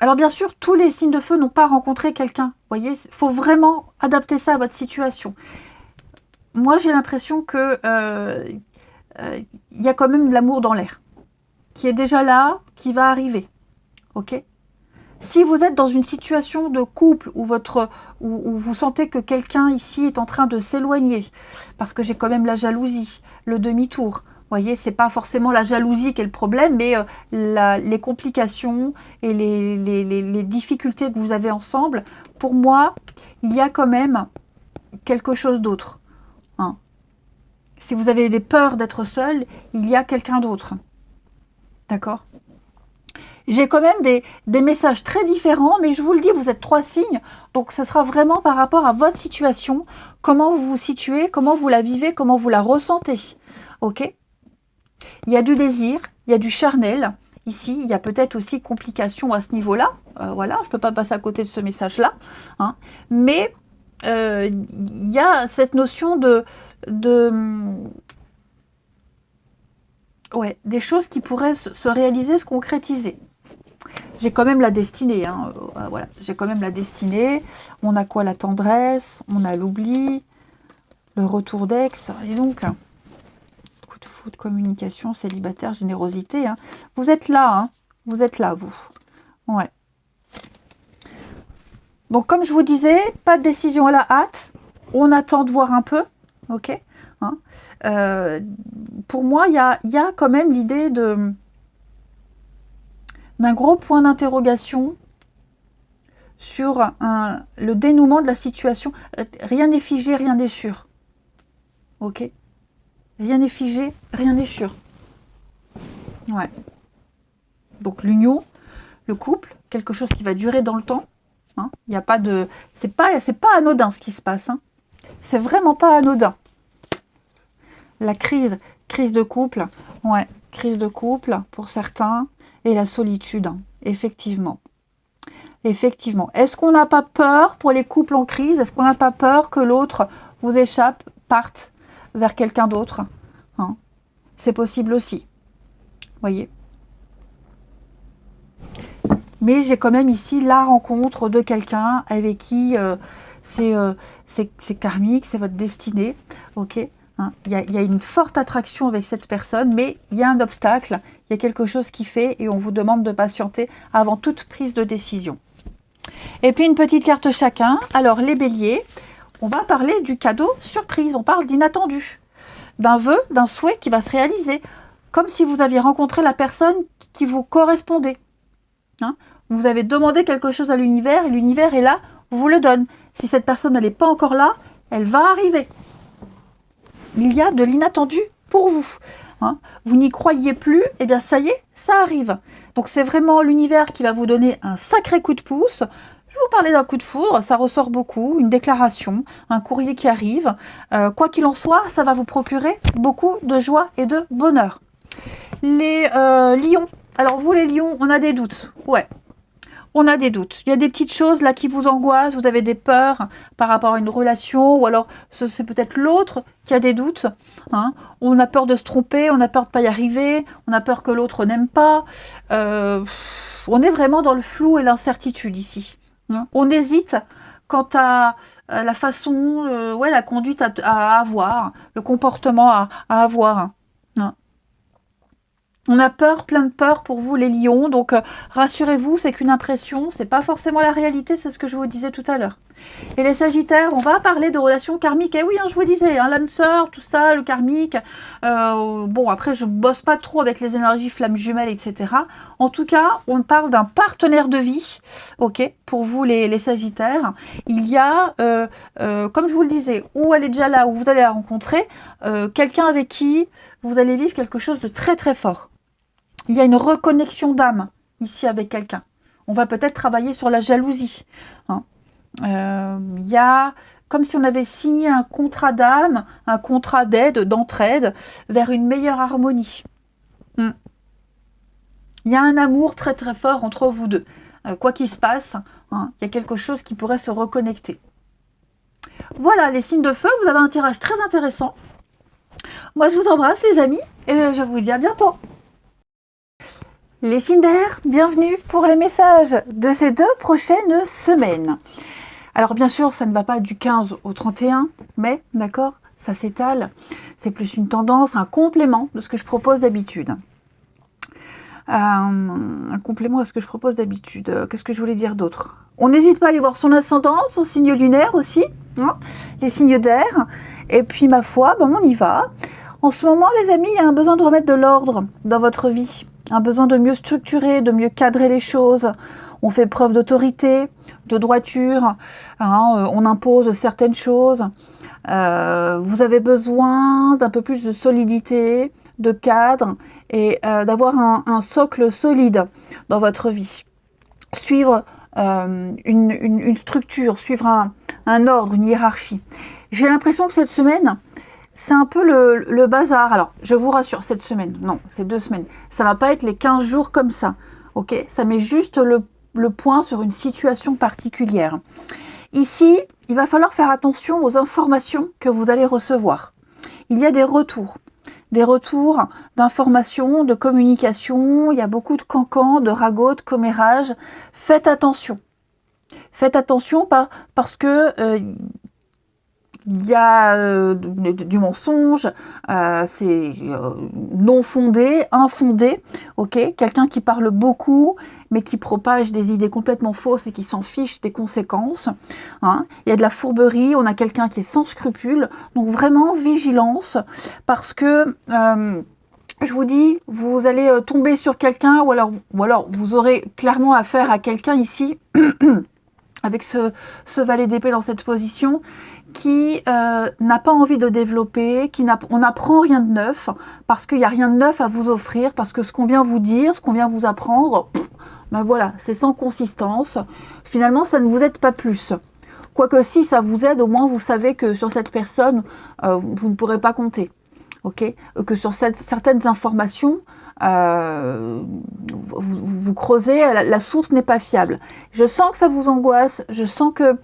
S1: alors bien sûr, tous les signes de feu n'ont pas rencontré quelqu'un. Vous voyez, il faut vraiment adapter ça à votre situation. Moi, j'ai l'impression que y a quand même de l'amour dans l'air, qui est déjà là, qui va arriver. Ok? Si vous êtes dans une situation de couple où vous sentez que quelqu'un ici est en train de s'éloigner, parce que j'ai quand même la jalousie, le demi-tour. Vous voyez, c'est pas forcément la jalousie qui est le problème, mais les complications et les difficultés que vous avez ensemble. Pour moi, il y a quand même quelque chose d'autre. Hein. Si vous avez des peurs d'être seul, il y a quelqu'un d'autre. D'accord ? J'ai quand même des messages très différents, mais je vous le dis, vous êtes 3 signes, donc ce sera vraiment par rapport à votre situation, comment vous vous situez, comment vous la vivez, comment vous la ressentez. Ok ? Il y a du désir, il y a du charnel. Ici, il y a peut-être aussi complications à ce niveau-là. Voilà, je ne peux pas passer à côté de ce message-là. Hein. Mais il y a cette notion ouais, des choses qui pourraient se réaliser, se concrétiser. J'ai quand même la destinée, hein. Voilà, j'ai quand même la destinée. On a quoi? La tendresse, on a l'oubli, le retour d'ex. Et donc, coup de foudre, communication, célibataire, générosité. Hein. Vous êtes là, hein. Vous êtes là, vous. Ouais. Donc, comme je vous disais, pas de décision à la hâte. On attend de voir un peu. Ok, hein. Pour moi, il y a quand même l'idée d'un gros point d'interrogation sur le dénouement de la situation. Rien n'est figé, rien n'est sûr. Ok? Rien n'est figé, rien n'est sûr. Ouais. Donc l'union, le couple, quelque chose qui va durer dans le temps. Hein, y a pas de, c'est pas anodin ce qui se passe. Hein. C'est vraiment pas anodin. La crise de couple, ouais, crise de couple pour certains, et la solitude, hein, effectivement. Effectivement. Est-ce qu'on n'a pas peur pour les couples en crise? Est-ce qu'on n'a pas peur que l'autre vous échappe, parte vers quelqu'un d'autre? Hein, c'est possible aussi. Voyez. Mais j'ai quand même ici la rencontre de quelqu'un avec qui c'est karmique, c'est votre destinée. Ok. Hein, y a une forte attraction avec cette personne, mais il y a un obstacle, il y a quelque chose qui fait et on vous demande de patienter avant toute prise de décision. Et puis une petite carte chacun. Alors les béliers, on va parler du cadeau surprise, on parle d'inattendu, d'un vœu, d'un souhait qui va se réaliser, comme si vous aviez rencontré la personne qui vous correspondait. Hein, vous avez demandé quelque chose à l'univers et l'univers est là, vous le donne. Si cette personne n'est pas encore là, elle va arriver. Il y a de l'inattendu pour vous. Hein, vous n'y croyez plus, et bien ça y est, ça arrive. Donc c'est vraiment l'univers qui va vous donner un sacré coup de pouce. Je vous parlais d'un coup de foudre, ça ressort beaucoup, une déclaration, un courrier qui arrive. Quoi qu'il en soit, ça va vous procurer beaucoup de joie et de bonheur. Les lions, Alors vous les lions, on a des doutes. Ouais, on a des doutes. Il y a des petites choses là qui vous angoissent, vous avez des peurs par rapport à une relation, ou alors c'est peut-être l'autre qui a des doutes. Hein. On a peur de se tromper, on a peur de ne pas y arriver, on a peur que l'autre n'aime pas. On est vraiment dans le flou et l'incertitude ici. Hein. On hésite quant à la façon, ouais, la conduite à avoir, le comportement à avoir. Hein. On a peur, plein de peur pour vous les lions, donc rassurez-vous, c'est qu'une impression, c'est pas forcément la réalité, c'est ce que je vous disais tout à l'heure. Et les sagittaires, on va parler de relations karmiques, et oui, hein, je vous disais, hein, l'âme sœur, tout ça, le karmique, bon après je bosse pas trop avec les énergies flammes jumelles, etc. En tout cas, on parle d'un partenaire de vie, ok, pour vous les sagittaires. Il y a, comme je vous le disais, ou elle est déjà là, ou vous allez la rencontrer, quelqu'un avec qui vous allez vivre quelque chose de très très fort. Il y a une reconnexion d'âme ici avec quelqu'un. On va peut-être travailler sur la jalousie. Hein. Il y a comme si on avait signé un contrat d'âme, un contrat d'aide, d'entraide, vers une meilleure harmonie. Il y a un amour très très fort entre vous deux. Quoi qu'il se passe, hein, il y a quelque chose qui pourrait se reconnecter. Voilà, les signes de feu, vous avez un tirage très intéressant. Moi, je vous embrasse les amis, et je vous dis à bientôt. Les signes d'air, bienvenue pour les messages de ces 2 prochaines semaines. Alors bien sûr, ça ne va pas du 15 au 31 mai, d'accord? Ça s'étale. C'est plus une tendance, un complément de ce que je propose d'habitude. Un complément à ce que je propose d'habitude. Qu'est-ce que je voulais dire d'autre? On n'hésite pas à aller voir son ascendant, son signe lunaire aussi, hein, les signes d'air. Et puis ma foi, ben, on y va. En ce moment, les amis, il y a un besoin de remettre de l'ordre dans votre vie. Un besoin de mieux structurer, de mieux cadrer les choses. On fait preuve d'autorité, de droiture, hein, on impose certaines choses. Vous avez besoin d'un peu plus de solidité, de cadre et d'avoir un socle solide dans votre vie. Suivre une structure, suivre un ordre, une hiérarchie. J'ai l'impression que cette semaine, c'est un peu le bazar. Alors, je vous rassure, cette semaine, non, c'est 2 semaines. Ça va pas être les 15 jours comme ça, ok? Ça met juste le point sur une situation particulière. Ici, il va falloir faire attention aux informations que vous allez recevoir. Il y a des retours d'informations, de communication. Il y a beaucoup de cancans, de ragots, de commérages. Faites attention. Faites attention parce que il y a du mensonge, c'est non fondé, infondé, ok? Quelqu'un qui parle beaucoup, mais qui propage des idées complètement fausses et qui s'en fiche des conséquences. Hein. Il y a de la fourberie, on a quelqu'un qui est sans scrupules. Donc vraiment, vigilance, parce que... je vous dis, vous allez tomber sur quelqu'un, ou alors vous aurez clairement affaire à quelqu'un ici, avec ce valet d'épée dans cette position, qui n'a pas envie de développer, on n'apprend rien de neuf, parce qu'il n'y a rien de neuf à vous offrir, parce que ce qu'on vient vous dire, ce qu'on vient vous apprendre, ben voilà, c'est sans consistance. Finalement, ça ne vous aide pas plus. Quoique si ça vous aide, au moins vous savez que sur cette personne, vous ne pourrez pas compter. Okay, que sur certaines informations, vous creusez, la source n'est pas fiable. Je sens que ça vous angoisse, je sens que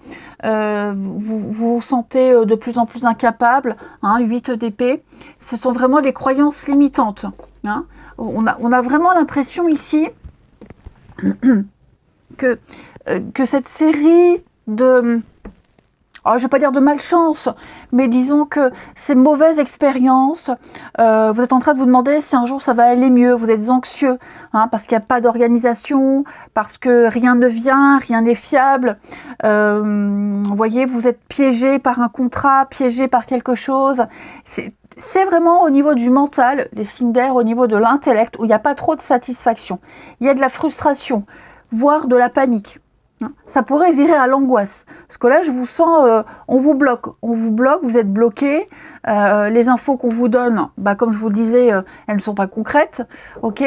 S1: vous vous sentez de plus en plus incapable, hein, 8 d'épée. Ce sont vraiment les croyances limitantes. Hein. On a vraiment l'impression ici que cette série de... je ne vais pas dire de malchance, mais disons que ces mauvaises expériences, vous êtes en train de vous demander si un jour ça va aller mieux, vous êtes anxieux, hein, parce qu'il n'y a pas d'organisation, parce que rien ne vient, rien n'est fiable. Vous voyez, vous êtes piégé par un contrat, piégé par quelque chose. C'est vraiment au niveau du mental, les signes d'air, au niveau de l'intellect, où il n'y a pas trop de satisfaction. Il y a de la frustration, voire de la panique. Ça pourrait virer à l'angoisse. Parce que là, je vous sens, on vous bloque, vous êtes bloqué. Les infos qu'on vous donne, bah, comme je vous le disais, elles ne sont pas concrètes. Ok,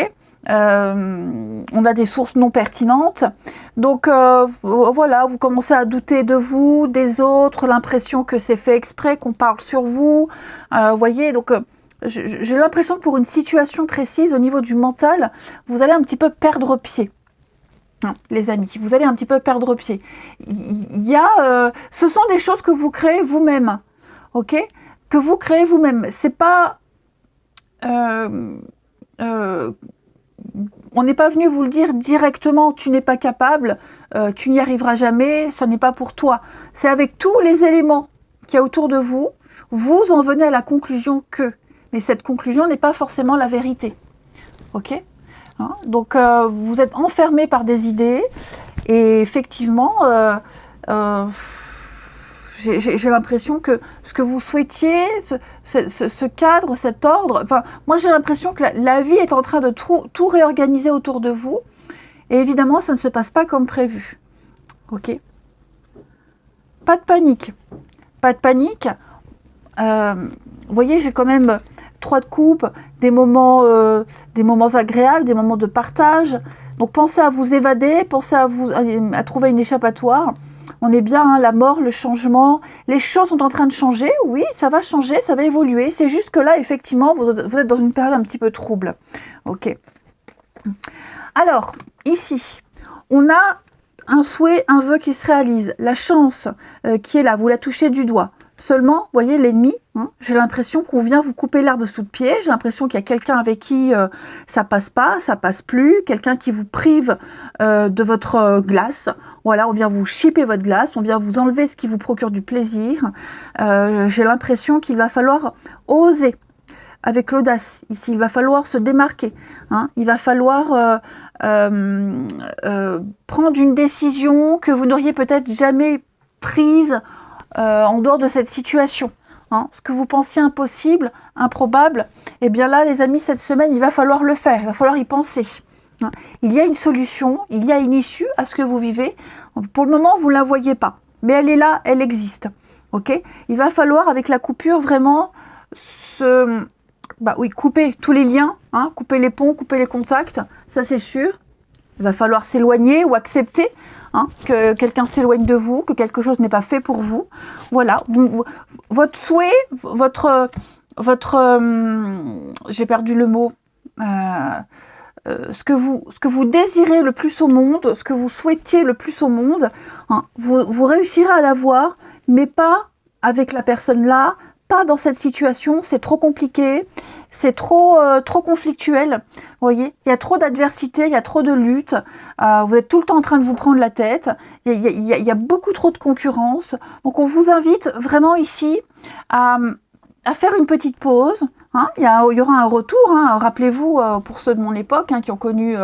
S1: on a des sources non pertinentes. Donc voilà, vous commencez à douter de vous, des autres, l'impression que c'est fait exprès, qu'on parle sur vous. Voyez, donc j'ai l'impression que pour une situation précise, au niveau du mental, vous allez un petit peu perdre pied. Hein, les amis, vous allez un petit peu perdre pied. Ce sont des choses que vous créez vous-même, ok? Que vous créez vous-même. C'est pas... on n'est pas venu vous le dire directement, tu n'es pas capable, tu n'y arriveras jamais, ce n'est pas pour toi. C'est avec tous les éléments qu'il y a autour de vous, vous en venez à la conclusion que. Mais cette conclusion n'est pas forcément la vérité. Ok? Hein, donc, vous êtes enfermé par des idées, et effectivement, j'ai l'impression que ce que vous souhaitiez, ce cadre, cet ordre, enfin, moi j'ai l'impression que la vie est en train de tout réorganiser autour de vous, et évidemment, ça ne se passe pas comme prévu. Ok? Pas de panique. Pas de panique. Vous voyez, j'ai quand même 3 de coupe, des moments agréables, des moments de partage. Donc pensez à vous évader, pensez à trouver une échappatoire. On est bien, hein, la mort, le changement, les choses sont en train de changer. Oui, ça va changer, ça va évoluer. C'est juste que là, effectivement, vous êtes dans une période un petit peu trouble. Ok. Alors, ici, on a un souhait, un vœu qui se réalise. La chance qui est là, vous la touchez du doigt. Seulement, vous voyez, l'ennemi, hein, j'ai l'impression qu'on vient vous couper l'herbe sous le pied. J'ai l'impression qu'il y a quelqu'un avec qui ça passe pas, ça passe plus. Quelqu'un qui vous prive de votre glace. Voilà, on vient vous chipper votre glace, on vient vous enlever ce qui vous procure du plaisir. J'ai l'impression qu'il va falloir oser avec l'audace. Ici, il va falloir se démarquer. Hein. Il va falloir prendre une décision que vous n'auriez peut-être jamais prise en dehors de cette situation. Hein. Ce que vous pensiez impossible, improbable, eh bien là, les amis, cette semaine, il va falloir le faire. Il va falloir y penser. Hein. Il y a une solution, il y a une issue à ce que vous vivez. Pour le moment, vous ne la voyez pas. Mais elle est là, elle existe. Okay ? Il va falloir, avec la coupure, vraiment couper tous les liens, hein, couper les ponts, couper les contacts, ça c'est sûr. Il va falloir s'éloigner ou accepter hein, que quelqu'un s'éloigne de vous, que quelque chose n'est pas fait pour vous. Voilà, votre souhait, j'ai perdu le mot, ce que vous désirez le plus au monde, ce que vous souhaitiez le plus au monde, hein, vous réussirez à l'avoir, mais pas avec la personne là, pas dans cette situation, c'est trop compliqué, c'est trop conflictuel, vous voyez, il y a trop d'adversité, il y a trop de lutte, vous êtes tout le temps en train de vous prendre la tête, il y a beaucoup trop de concurrence, donc on vous invite vraiment ici à faire une petite pause, hein, il y aura un retour, hein, rappelez-vous, pour ceux de mon époque hein, qui ont connu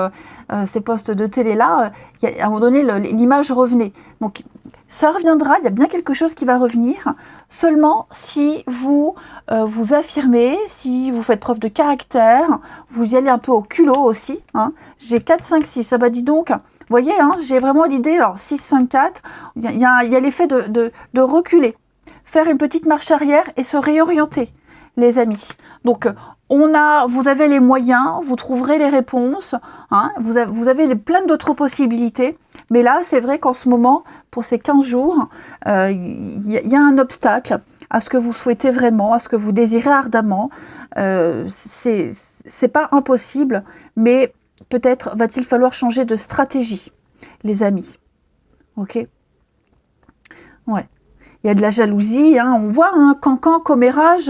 S1: ces postes de télé-là, à un moment donné, l'image revenait, donc ça reviendra, il y a bien quelque chose qui va revenir, seulement si vous vous affirmez, si vous faites preuve de caractère, vous y allez un peu au culot aussi. Hein. J'ai 4, 5, 6, ça va dis donc, vous voyez, hein, j'ai vraiment l'idée, alors 6, 5, 4, il y a l'effet de reculer, faire une petite marche arrière et se réorienter, les amis. Donc, vous avez les moyens, vous trouverez les réponses, hein, vous avez plein d'autres possibilités, mais là, c'est vrai qu'en ce moment, pour ces 15 jours, il y a un obstacle à ce que vous souhaitez vraiment, à ce que vous désirez ardemment. C'est pas impossible, mais peut-être va-t-il falloir changer de stratégie, les amis. Ok ? Ouais. Il y a de la jalousie, hein, on voit un cancan, commérage,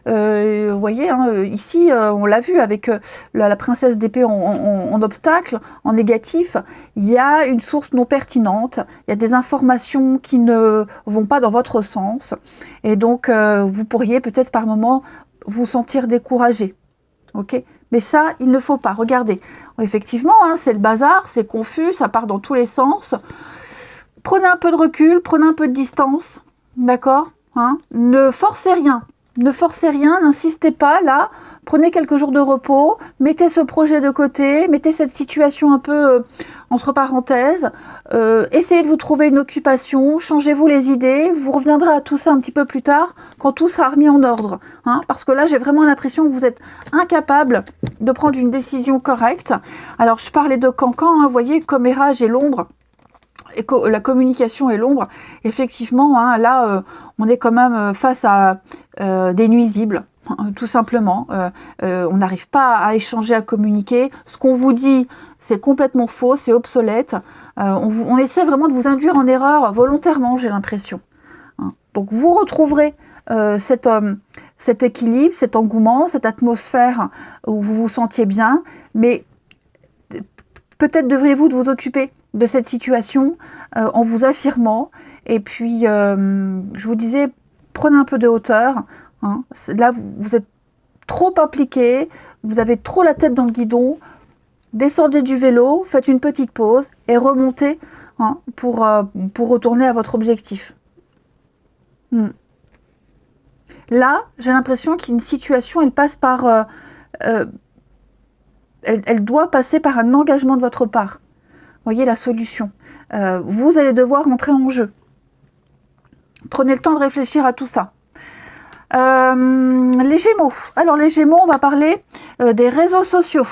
S1: vous voyez, hein, ici, on l'a vu avec la princesse d'épée en obstacle, en négatif, il y a une source non pertinente, il y a des informations qui ne vont pas dans votre sens, et donc vous pourriez peut-être par moment vous sentir découragé, ok ? Mais ça, il ne faut pas, regardez, effectivement, hein, c'est le bazar, c'est confus, ça part dans tous les sens. Prenez un peu de recul, prenez un peu de distance, d'accord, hein, ne forcez rien, n'insistez pas là, prenez quelques jours de repos, mettez ce projet de côté, mettez cette situation un peu entre parenthèses, essayez de vous trouver une occupation, changez-vous les idées, vous reviendrez à tout ça un petit peu plus tard, quand tout sera remis en ordre, hein, parce que là j'ai vraiment l'impression que vous êtes incapable de prendre une décision correcte. Alors je parlais de cancan, hein, vous voyez, commérage et l'ombre, et la communication et l'ombre, effectivement, hein, là, on est quand même face à des nuisibles, tout simplement. On n'arrive pas à échanger, à communiquer. Ce qu'on vous dit, c'est complètement faux, c'est obsolète. On essaie vraiment de vous induire en erreur volontairement, j'ai l'impression. Hein. Donc vous retrouverez cet équilibre, cet engouement, cette atmosphère où vous vous sentiez bien, mais peut-être devriez-vous vous occuper de cette situation en vous affirmant. Et puis, je vous disais, prenez un peu de hauteur. Hein. Là, vous êtes trop impliqué, vous avez trop la tête dans le guidon. Descendez du vélo, faites une petite pause et remontez, hein, pour retourner à votre objectif. Là, j'ai l'impression qu'une situation, elle passe par... elle doit passer par un engagement de votre part. Voyez la solution. Vous allez devoir entrer en jeu. Prenez le temps de réfléchir à tout ça. Les Gémeaux. Alors les Gémeaux, on va parler des réseaux sociaux.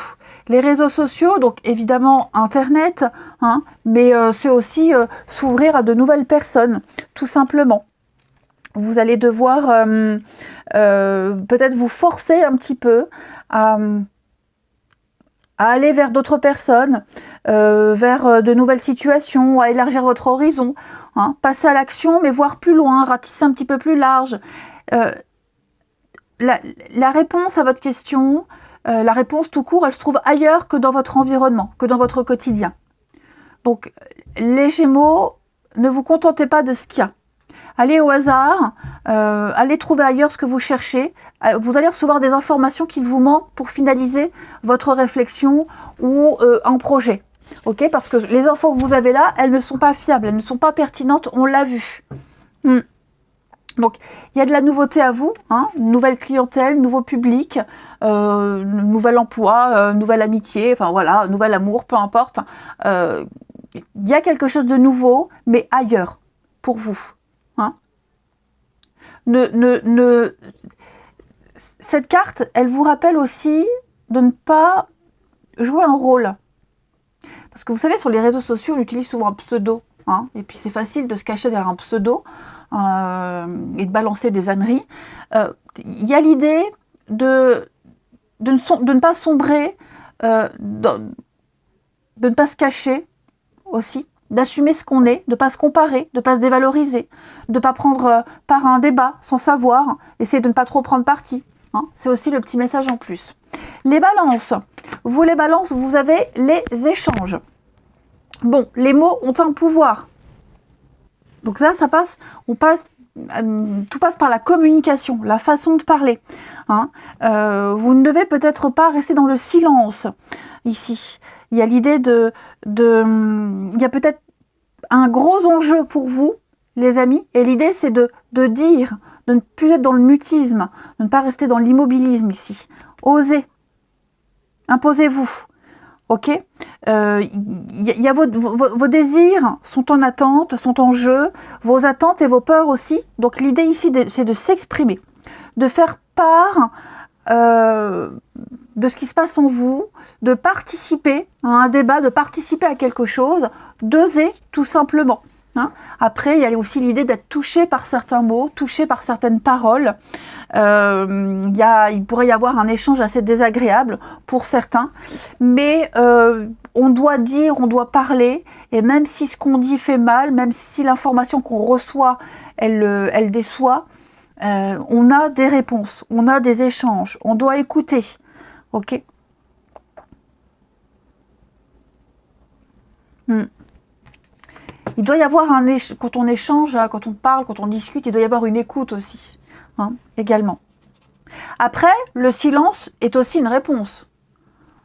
S1: Les réseaux sociaux, donc évidemment Internet, hein, mais c'est aussi s'ouvrir à de nouvelles personnes, tout simplement. Vous allez devoir peut-être vous forcer un petit peu à aller vers d'autres personnes, vers de nouvelles situations, à élargir votre horizon, hein, passer à l'action, mais voir plus loin, ratisser un petit peu plus large. La réponse à votre question, la réponse tout court, elle se trouve ailleurs que dans votre environnement, que dans votre quotidien. Donc, les Gémeaux, ne vous contentez pas de ce qu'il y a. Allez au hasard, allez trouver ailleurs ce que vous cherchez. Vous allez recevoir des informations qu'il vous manque pour finaliser votre réflexion ou un projet. Ok, parce que les infos que vous avez là, elles ne sont pas fiables, elles ne sont pas pertinentes, on l'a vu. Donc, il y a de la nouveauté à vous, hein, nouvelle clientèle, nouveau public, nouvel emploi, nouvelle amitié, enfin voilà, nouvel amour, peu importe. Il y a quelque chose de nouveau, mais ailleurs, pour vous. Hein. Cette carte, elle vous rappelle aussi de ne pas jouer un rôle. Parce que vous savez, sur les réseaux sociaux, on utilise souvent un pseudo. Hein, et puis c'est facile de se cacher derrière un pseudo. Et de balancer des âneries. Il y a l'idée de ne pas sombrer, de ne pas se cacher aussi, d'assumer ce qu'on est, de ne pas se comparer, de ne pas se dévaloriser, de ne pas prendre part à un débat sans savoir, essayer de ne pas trop prendre parti. Hein, c'est aussi le petit message en plus. Les balances. Vous les balances, vous avez les échanges. Bon, les mots ont un pouvoir. Donc ça passe, tout passe par la communication, la façon de parler. Hein. Vous ne devez peut-être pas rester dans le silence ici. Il y a l'idée il y a peut-être un gros enjeu pour vous, les amis, et l'idée c'est de dire, de ne plus être dans le mutisme, de ne pas rester dans l'immobilisme ici. Osez, imposez-vous. Ok, y a vos désirs sont en attente, sont en jeu, vos attentes et vos peurs aussi. Donc l'idée ici, c'est de s'exprimer, de faire part de ce qui se passe en vous, de participer à un débat, de participer à quelque chose, d'oser tout simplement. Hein. Après, il y a aussi l'idée d'être touché par certains mots, touché par certaines paroles. Il pourrait y avoir un échange assez désagréable pour certains, mais on doit dire, on doit parler, et même si ce qu'on dit fait mal, même si l'information qu'on reçoit, elle déçoit, on a des réponses, on a des échanges, on doit écouter, ok. Il doit y avoir quand on échange, quand on parle, quand on discute, il doit y avoir une écoute aussi, hein, également. Après, le silence est aussi une réponse.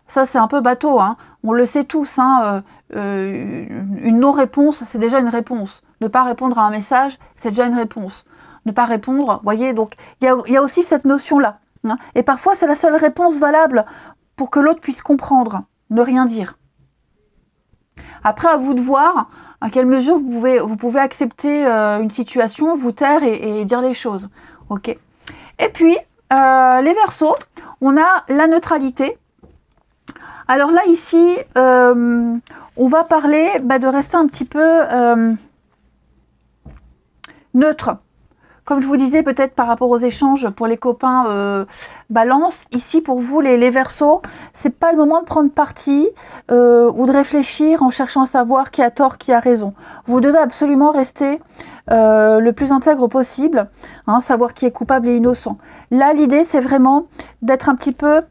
S1: Ça, c'est un peu bateau, hein. On le sait tous. Hein, une non-réponse, c'est déjà une réponse. Ne pas répondre à un message, c'est déjà une réponse. Ne pas répondre, voyez, donc il y a aussi cette notion-là. Hein, et parfois, c'est la seule réponse valable pour que l'autre puisse comprendre, ne rien dire. Après, à vous de voir à quelle mesure vous pouvez accepter une situation, vous taire et dire les choses. Ok. Et puis, les Verseaux, on a la neutralité. Alors là, ici, on va parler de rester un petit peu neutre. comme je vous disais, peut-être par rapport aux échanges pour les copains balance, ici pour vous les Verseaux, c'est pas le moment de prendre parti ou de réfléchir en cherchant à savoir qui a tort, qui a raison. Vous devez absolument rester le plus intègre possible, hein, savoir qui est coupable et innocent. Là, l'idée, c'est vraiment d'être un petit peu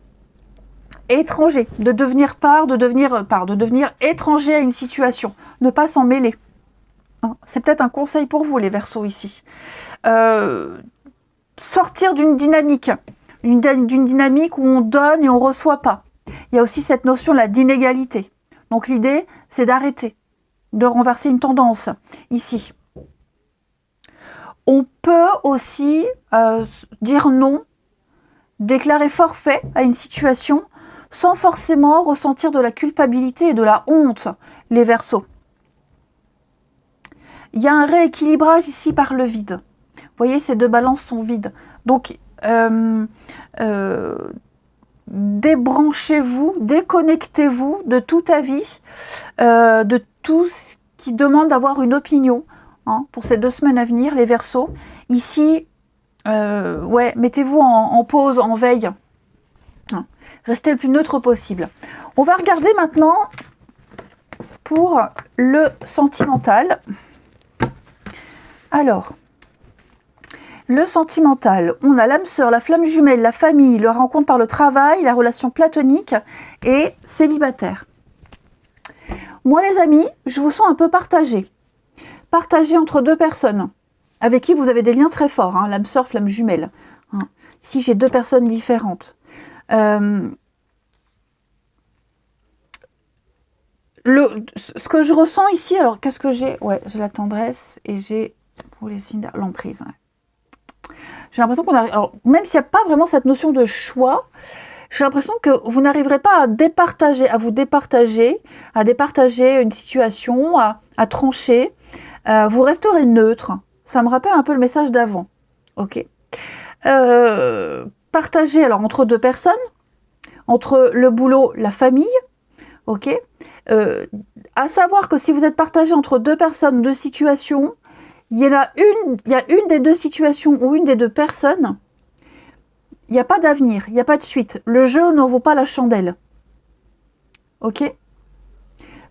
S1: étranger, de devenir étranger à une situation, ne pas s'en mêler. Hein, c'est peut-être un conseil pour vous, les Verseaux, ici. Sortir d'une dynamique où on donne et on reçoit pas. Il y a aussi cette notion là d'inégalité. Donc l'idée, c'est d'arrêter, de renverser une tendance ici. On peut aussi dire non, déclarer forfait à une situation sans forcément ressentir de la culpabilité et de la honte, les Verseaux. Il y a un rééquilibrage ici par le vide. Vous voyez, ces deux balances sont vides. Donc, débranchez-vous, déconnectez-vous de tout avis, de tout ce qui demande d'avoir une opinion, hein, pour ces 2 semaines à venir, les Verseaux. Ici, mettez-vous en pause, en veille. Hein, restez le plus neutre possible. On va regarder maintenant pour le sentimental. Alors, le sentimental, on a l'âme sœur, la flamme jumelle, la famille, la rencontre par le travail, la relation platonique et célibataire. Moi, les amis, je vous sens un peu partagé. Partagé entre 2 personnes avec qui vous avez des liens très forts, hein, l'âme sœur, flamme jumelle. Hein. Ici, j'ai 2 personnes différentes. Ce que je ressens ici, alors qu'est-ce que j'ai? Ouais, j'ai la tendresse et j'ai pour les signes l'emprise. Ouais. J'ai l'impression qu'on arrive. Alors, même s'il n'y a pas vraiment cette notion de choix, j'ai l'impression que vous n'arriverez pas à vous départager une situation, à trancher. Vous resterez neutre. Ça me rappelle un peu le message d'avant. Ok. Partager alors entre 2 personnes, entre le boulot, la famille. Ok. À savoir que si vous êtes partagé entre 2 personnes, 2 situations, il y a une des 2 situations ou une des 2 personnes, il n'y a pas d'avenir, il n'y a pas de suite. Le jeu n'en vaut pas la chandelle. Ok?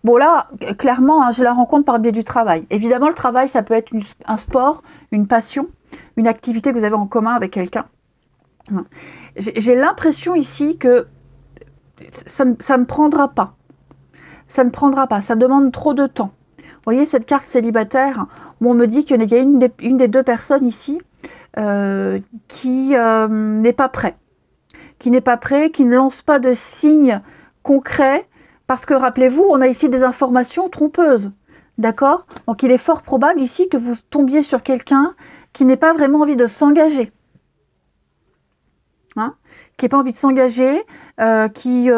S1: Bon là, clairement, hein, j'ai la rencontre par le biais du travail. Évidemment, le travail, ça peut être un sport, une passion, une activité que vous avez en commun avec quelqu'un. J'ai l'impression ici que ça ne prendra pas. Ça ne prendra pas, ça demande trop de temps. Vous voyez, cette carte célibataire, on me dit qu'il y a une des 2 personnes ici qui n'est pas prêt. Qui n'est pas prêt, qui ne lance pas de signes concrets. Parce que, rappelez-vous, on a ici des informations trompeuses. D'accord? Donc, il est fort probable ici que vous tombiez sur quelqu'un qui n'ait pas vraiment envie de s'engager. Hein? Qui n'a pas envie de s'engager, qui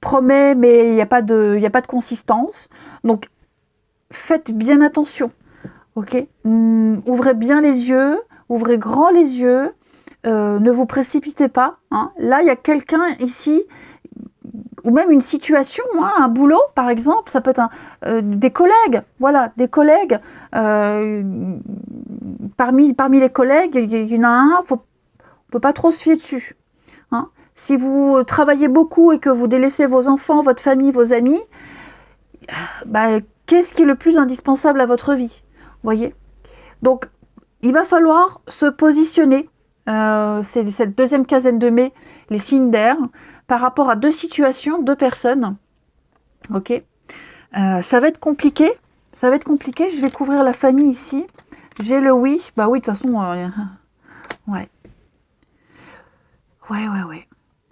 S1: promet, mais il n'y a pas de consistance. Donc, faites bien attention, ok? Ouvrez bien les yeux, ouvrez grand les yeux, ne vous précipitez pas. Hein. Là, il y a quelqu'un ici, ou même une situation, hein, un boulot par exemple, ça peut être des collègues, voilà, des collègues. Parmi les collègues, il y en a un, on ne peut pas trop se fier dessus. Hein. Si vous travaillez beaucoup et que vous délaissez vos enfants, votre famille, vos amis, qu'est-ce qui est le plus indispensable à votre vie? Vous voyez? Donc, il va falloir se positionner, c'est cette 2e quinzaine de mai, les signes d'air, par rapport à 2 situations, 2 personnes. Ok? Ça va être compliqué. Ça va être compliqué. Je vais couvrir la famille ici. J'ai le oui. Bah oui, de toute façon, ouais. Ouais.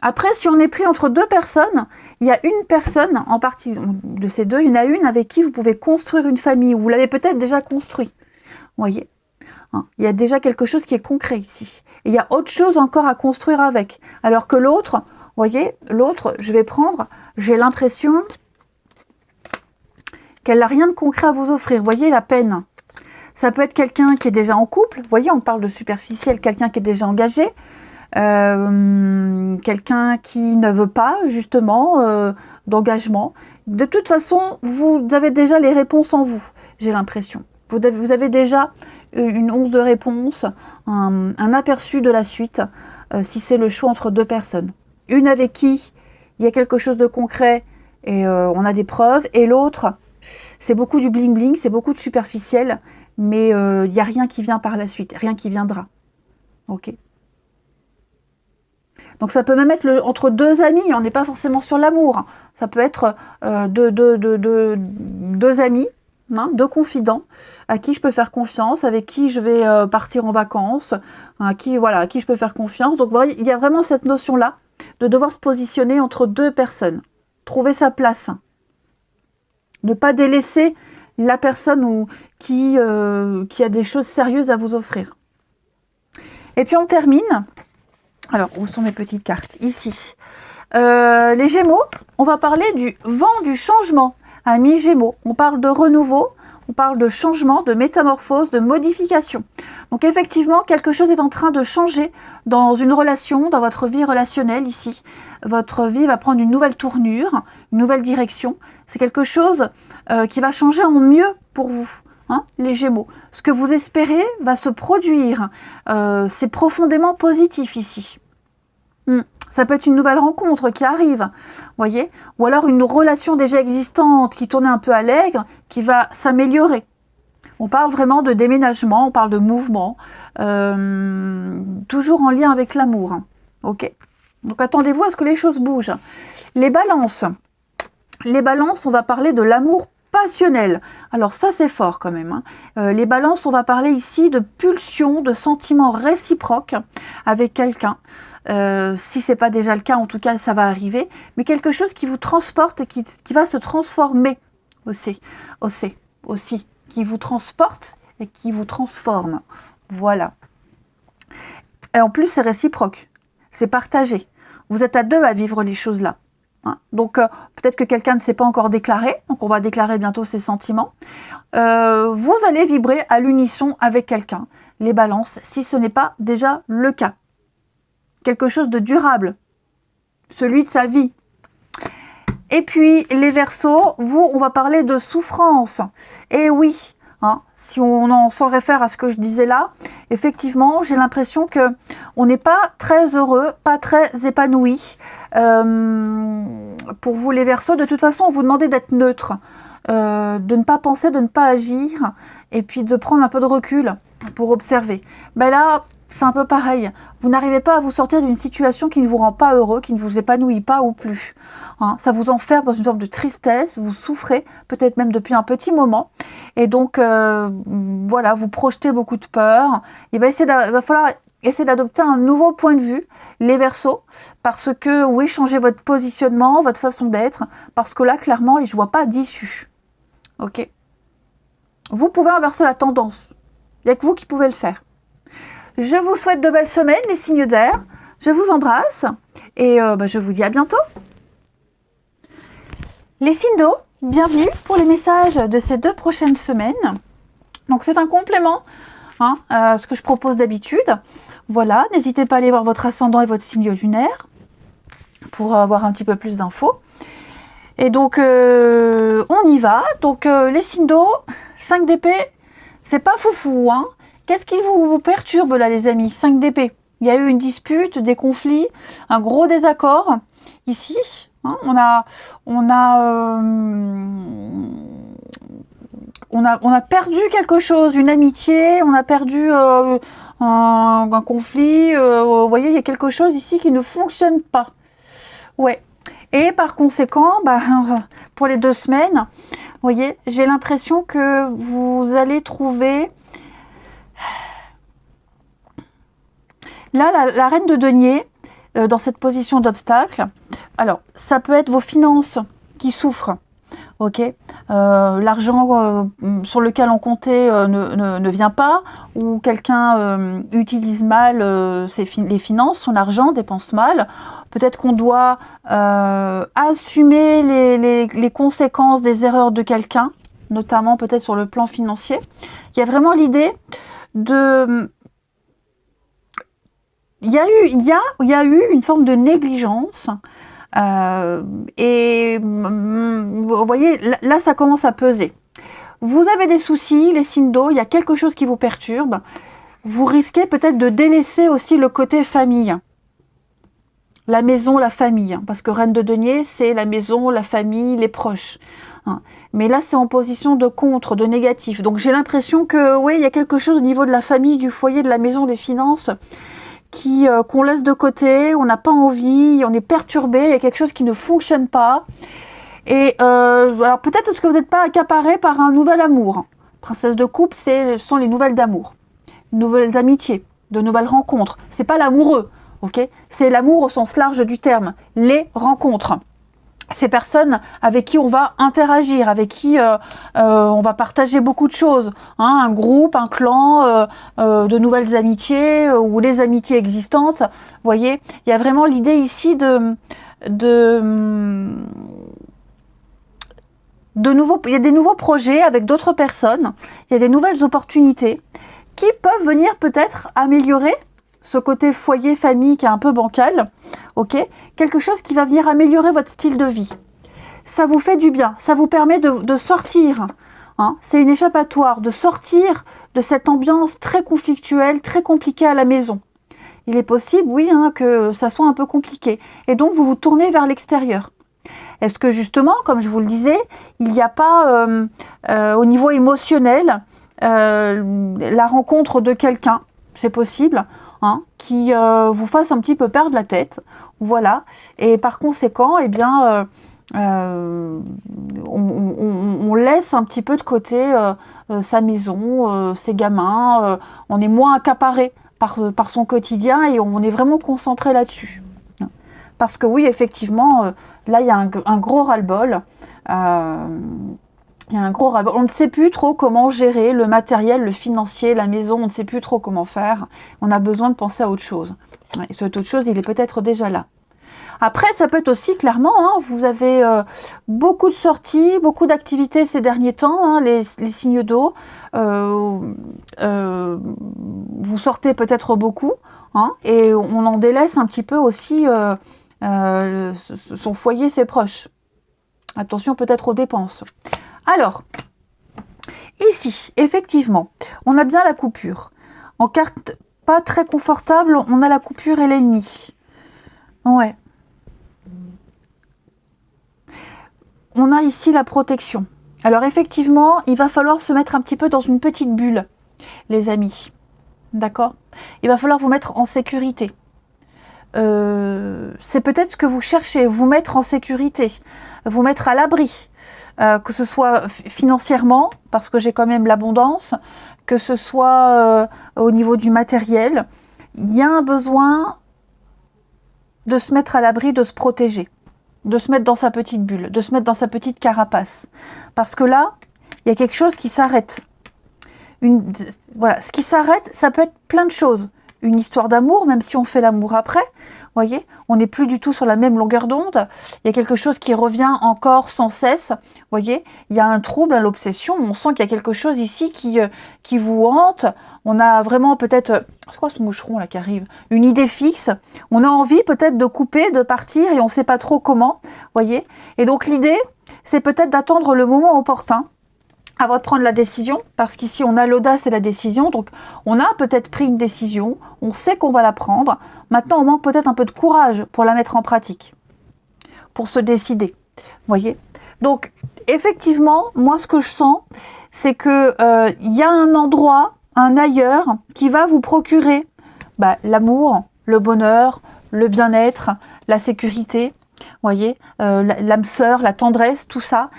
S1: Après, si on est pris entre 2 personnes, il y a une personne, en partie de ces 2, il y en a une avec qui vous pouvez construire une famille, ou vous l'avez peut-être déjà construit. Vous voyez? Il y a déjà quelque chose qui est concret ici. Et il y a autre chose encore à construire avec. Alors que l'autre, vous voyez, l'autre, j'ai l'impression qu'elle n'a rien de concret à vous offrir. Vous voyez la peine? Ça peut être quelqu'un qui est déjà en couple. Vous voyez, on parle de superficiel, quelqu'un qui est déjà engagé. Quelqu'un qui ne veut pas justement d'engagement. De toute façon, vous avez déjà les réponses en vous, j'ai l'impression. Vous avez déjà une once de réponse, un aperçu de la suite, si c'est le choix entre deux personnes. Une avec qui il y a quelque chose de concret et on a des preuves, et l'autre, c'est beaucoup du bling-bling, c'est beaucoup de superficiel, mais il n'y a rien qui vient par la suite, rien qui viendra. Ok. Donc ça peut même être entre deux amis, on n'est pas forcément sur l'amour. Ça peut être deux amis, hein, deux confidents, à qui je peux faire confiance, avec qui je vais partir en vacances, à qui je peux faire confiance. Donc vous voyez, il y a vraiment cette notion-là de devoir se positionner entre deux personnes, trouver sa place, ne pas délaisser la personne qui a des choses sérieuses à vous offrir. Et puis on termine. Alors, où sont mes petites cartes? Ici. Les Gémeaux, on va parler du vent du changement. Amis Gémeaux, on parle de renouveau, on parle de changement, de métamorphose, de modification. Donc effectivement, quelque chose est en train de changer dans une relation, dans votre vie relationnelle ici. Votre vie va prendre une nouvelle tournure, une nouvelle direction. C'est quelque chose qui va changer en mieux pour vous. Hein, les Gémeaux. Ce que vous espérez va se produire. C'est profondément positif ici. Ça peut être une nouvelle rencontre qui arrive, voyez, ou alors une relation déjà existante qui tournait un peu à l'aigre, qui va s'améliorer. On parle vraiment de déménagement, on parle de mouvement, toujours en lien avec l'amour. Ok. Donc attendez-vous à ce que les choses bougent. Les balances, on va parler de l'amour passionnel. Alors ça c'est fort quand même. Les balances, on va parler ici de pulsion, de sentiments réciproques avec quelqu'un. Si c'est pas déjà le cas, en tout cas ça va arriver. Mais quelque chose qui vous transporte et qui va se transformer aussi. Qui vous transporte et qui vous transforme. Voilà. Et en plus c'est réciproque. C'est partagé. Vous êtes à deux à vivre les choses là. Donc peut-être que quelqu'un ne s'est pas encore déclaré, donc on va déclarer bientôt ses sentiments. Vous allez vibrer à l'unisson avec quelqu'un, les balances, si ce n'est pas déjà le cas. Quelque chose de durable, celui de sa vie. Et puis les Verseaux, vous, on va parler de souffrance. Et oui, si on s'en réfère à ce que je disais là, effectivement, j'ai l'impression que on n'est pas très heureux, pas très épanoui. Pour vous les Verseaux, de toute façon, on vous demandait d'être neutre, de ne pas penser, de ne pas agir, et puis de prendre un peu de recul pour observer. Ben là, c'est un peu pareil. Vous n'arrivez pas à vous sortir d'une situation qui ne vous rend pas heureux, qui ne vous épanouit pas ou plus. Ça vous enferme dans une forme de tristesse, vous souffrez, peut-être même depuis un petit moment. Et donc, voilà, vous projetez beaucoup de peur. Il va falloir essayer d'adopter un nouveau point de vue, les Verseaux, parce que, oui, changez votre positionnement, votre façon d'être, parce que là, clairement, je ne vois pas d'issue. Ok. Vous pouvez inverser la tendance. Il n'y a que vous qui pouvez le faire. Je vous souhaite de belles semaines, les signes d'air. Je vous embrasse et je vous dis à bientôt. Les signes d'eau, bienvenue pour les messages de ces 2 prochaines semaines. Donc c'est un complément à ce que je propose d'habitude. Voilà, n'hésitez pas à aller voir votre ascendant et votre signe lunaire pour avoir un petit peu plus d'infos. Et donc on y va. Donc les signes d'eau, 5 d'épée, c'est pas foufou, Qu'est-ce qui vous perturbe là, les amis? 5 d'épée. Il y a eu une dispute, des conflits, un gros désaccord. Ici, on a perdu quelque chose, une amitié, on a perdu un conflit. Vous voyez, il y a quelque chose ici qui ne fonctionne pas. Ouais. Et par conséquent, pour les 2 semaines, vous voyez, j'ai l'impression que vous allez trouver... Là, la reine de denier, dans cette position d'obstacle, alors, ça peut être vos finances qui souffrent, ok, l'argent sur lequel on comptait ne vient pas, ou quelqu'un utilise mal les finances, son argent, dépense mal. Peut-être qu'on doit assumer les conséquences des erreurs de quelqu'un, notamment peut-être sur le plan financier. Il y a vraiment l'idée de... Il y a eu une forme de négligence et vous voyez, là ça commence à peser. vous avez des soucis, les signes d'eau, il y a quelque chose qui vous perturbe. Vous risquez peut-être de délaisser aussi le côté famille. La maison, la famille. Parce que Reine de denier, c'est la maison, la famille, les proches. Mais là, c'est en position de contre, de négatif. Donc j'ai l'impression que, oui, il y a quelque chose au niveau de la famille, du foyer, de la maison, des finances, qu'on laisse de côté, on n'a pas envie, on est perturbé, il y a quelque chose qui ne fonctionne pas. Et alors peut-être est-ce que vous n'êtes pas accaparé par un nouvel amour. Princesse de coupe, ce sont les nouvelles d'amour, nouvelles amitiés, de nouvelles rencontres. C'est pas l'amoureux, ok? C'est l'amour au sens large du terme, les rencontres. Ces personnes avec qui on va interagir, avec qui on va partager beaucoup de choses, hein, un groupe, un clan, de nouvelles amitiés ou les amitiés existantes. Vous voyez, il y a vraiment l'idée ici il y a des nouveaux projets avec d'autres personnes, il y a des nouvelles opportunités qui peuvent venir peut-être améliorer ce côté foyer, famille qui est un peu bancal, ok? Quelque chose qui va venir améliorer votre style de vie. Ça vous fait du bien, ça vous permet de sortir, hein? C'est une échappatoire, de sortir de cette ambiance très conflictuelle, très compliquée à la maison. Il est possible, oui, hein, que ça soit un peu compliqué. Et donc, vous vous tournez vers l'extérieur. Est-ce que justement, comme je vous le disais, il n'y a pas au niveau émotionnel la rencontre de quelqu'un, c'est possible, hein, qui vous fasse un petit peu perdre la tête, voilà, et par conséquent, eh bien, on laisse un petit peu de côté sa maison, ses gamins, on est moins accaparé par son quotidien et on est vraiment concentré là-dessus. Parce que oui, effectivement, là, il y a un gros ras-le-bol. Il y a un gros ras-le-bol. On ne sait plus trop comment gérer le matériel, le financier, la maison. On ne sait plus trop comment faire. On a besoin de penser à autre chose. Et cet autre chose, il est peut-être déjà là. Après, ça peut être aussi, clairement, hein, vous avez beaucoup de sorties, beaucoup d'activités ces derniers temps, hein, les signes d'eau. Vous sortez peut-être beaucoup, hein, et on en délaisse un petit peu aussi son foyer, ses proches. Attention peut-être aux dépenses. Alors, ici, effectivement, on a bien la coupure. En carte pas très confortable, on a la coupure et l'ennemi. Ouais. On a ici la protection. Alors effectivement, il va falloir se mettre un petit peu dans une petite bulle, les amis. D'accord? Il va falloir vous mettre en sécurité. C'est peut-être ce que vous cherchez, vous mettre en sécurité, vous mettre à l'abri, que ce soit financièrement, parce que j'ai quand même l'abondance, que ce soit au niveau du matériel. Il y a un besoin de se mettre à l'abri, de se protéger, de se mettre dans sa petite bulle, de se mettre dans sa petite carapace. Parce que là, il y a quelque chose qui s'arrête. Voilà, ce qui s'arrête, ça peut être plein de choses. Une histoire d'amour, même si on fait l'amour après, voyez, on n'est plus du tout sur la même longueur d'onde. Il y a quelque chose qui revient encore sans cesse, voyez. Il y a un trouble, l'obsession. On sent qu'il y a quelque chose ici qui vous hante. On a vraiment peut-être, c'est quoi ce moucheron là qui arrive? Une idée fixe. On a envie peut-être de couper, de partir et on ne sait pas trop comment, voyez. Et donc l'idée, c'est peut-être d'attendre le moment opportun avant de prendre la décision, parce qu'ici on a l'audace et la décision, donc on a peut-être pris une décision, on sait qu'on va la prendre, maintenant on manque peut-être un peu de courage pour la mettre en pratique, pour se décider, voyez. Donc effectivement, moi ce que je sens, c'est que y a un endroit, un ailleurs, qui va vous procurer l'amour, le bonheur, le bien-être, la sécurité, voyez, l'âme sœur, la tendresse, tout ça.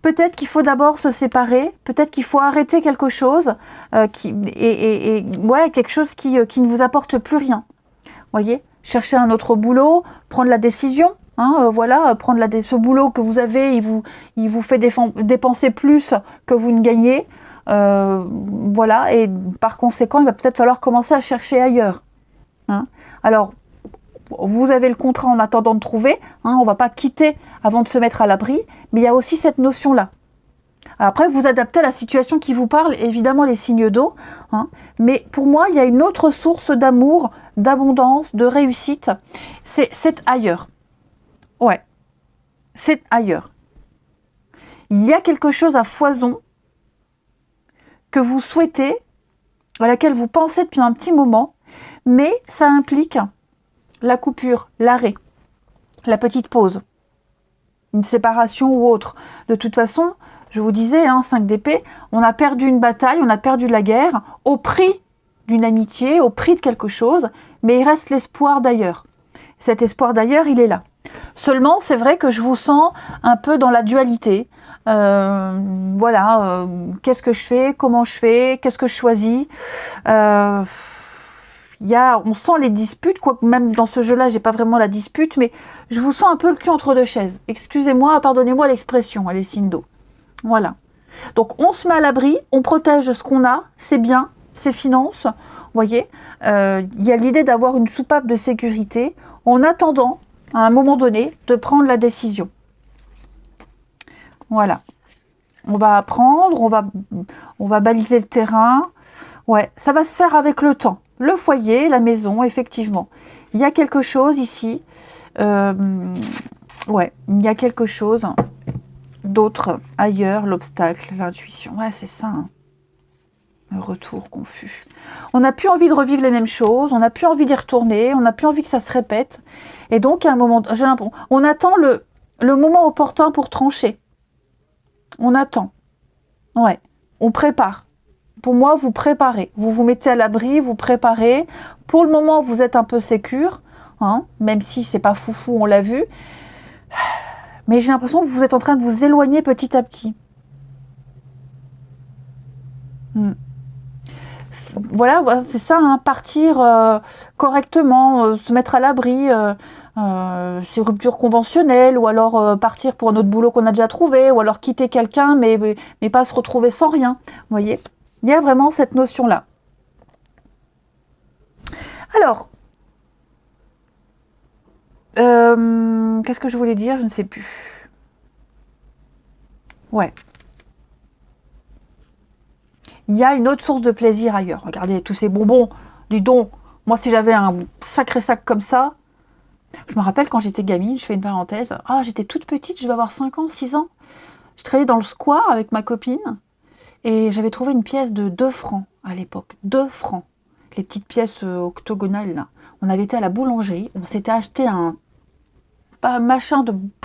S1: Peut-être qu'il faut d'abord se séparer, peut-être qu'il faut arrêter quelque chose, quelque chose qui ne vous apporte plus rien. Voyez, chercher un autre boulot, prendre la décision, hein, ce boulot que vous avez, il vous fait dépenser plus que vous ne gagnez. Voilà, et par conséquent, il va peut-être falloir commencer à chercher ailleurs. Hein. Alors, vous avez le contrat en attendant de trouver, hein, on ne va pas quitter avant de se mettre à l'abri, mais il y a aussi cette notion-là. Après, vous adaptez à la situation qui vous parle, évidemment les signes d'eau, hein, mais pour moi, il y a une autre source d'amour, d'abondance, de réussite, c'est ailleurs. Ouais, c'est ailleurs. Il y a quelque chose à foison, que vous souhaitez, à laquelle vous pensez depuis un petit moment, mais ça implique la coupure, l'arrêt, la petite pause, une séparation ou autre. De toute façon, je vous disais, 5 d'épée, on a perdu une bataille, on a perdu la guerre, au prix d'une amitié, au prix de quelque chose, mais il reste l'espoir d'ailleurs. Cet espoir d'ailleurs, il est là. Seulement, c'est vrai que je vous sens un peu dans la dualité. Voilà, qu'est-ce que je fais, comment je fais, qu'est-ce que je choisis. On sent les disputes, quoique même dans ce jeu-là, j'ai pas vraiment la dispute, mais je vous sens un peu le cul entre deux chaises. Excusez-moi, pardonnez-moi l'expression, les signes d'eau. Voilà. Donc, on se met à l'abri, on protège ce qu'on a, c'est bien, c'est finances. Vous voyez, il y a l'idée d'avoir une soupape de sécurité en attendant, à un moment donné, de prendre la décision. Voilà. On va apprendre, on va baliser le terrain. Ouais, ça va se faire avec le temps. Le foyer, la maison, effectivement. Il y a quelque chose ici. Ouais, il y a quelque chose d'autre ailleurs, l'obstacle, l'intuition. Ouais, c'est ça. Un retour confus. On n'a plus envie de revivre les mêmes choses, on n'a plus envie d'y retourner, on n'a plus envie que ça se répète. Et donc, à un moment, j'ai l'impression, on attend le moment opportun pour trancher. On attend. Ouais, on prépare. Pour moi, vous préparez. Vous vous mettez à l'abri, vous préparez. Pour le moment, vous êtes un peu sécure, même si c'est pas foufou, on l'a vu. Mais j'ai l'impression que vous êtes en train de vous éloigner petit à petit. Voilà, c'est ça, partir correctement, se mettre à l'abri, ces ruptures conventionnelles, ou alors partir pour un autre boulot qu'on a déjà trouvé, ou alors quitter quelqu'un, mais pas se retrouver sans rien. Vous voyez, il y a vraiment cette notion-là. Alors, qu'est-ce que je voulais dire? Je ne sais plus. Ouais. Il y a une autre source de plaisir ailleurs. Regardez tous ces bonbons. Dis donc, moi si j'avais un sacré sac comme ça, je me rappelle quand j'étais gamine, je fais une parenthèse, j'étais toute petite, je devais avoir 5 ans, 6 ans. Je traînais dans le square avec ma copine et j'avais trouvé une pièce de 2 francs à l'époque. 2 francs. Les petites pièces octogonales là. On avait été à la boulangerie, on s'était acheté un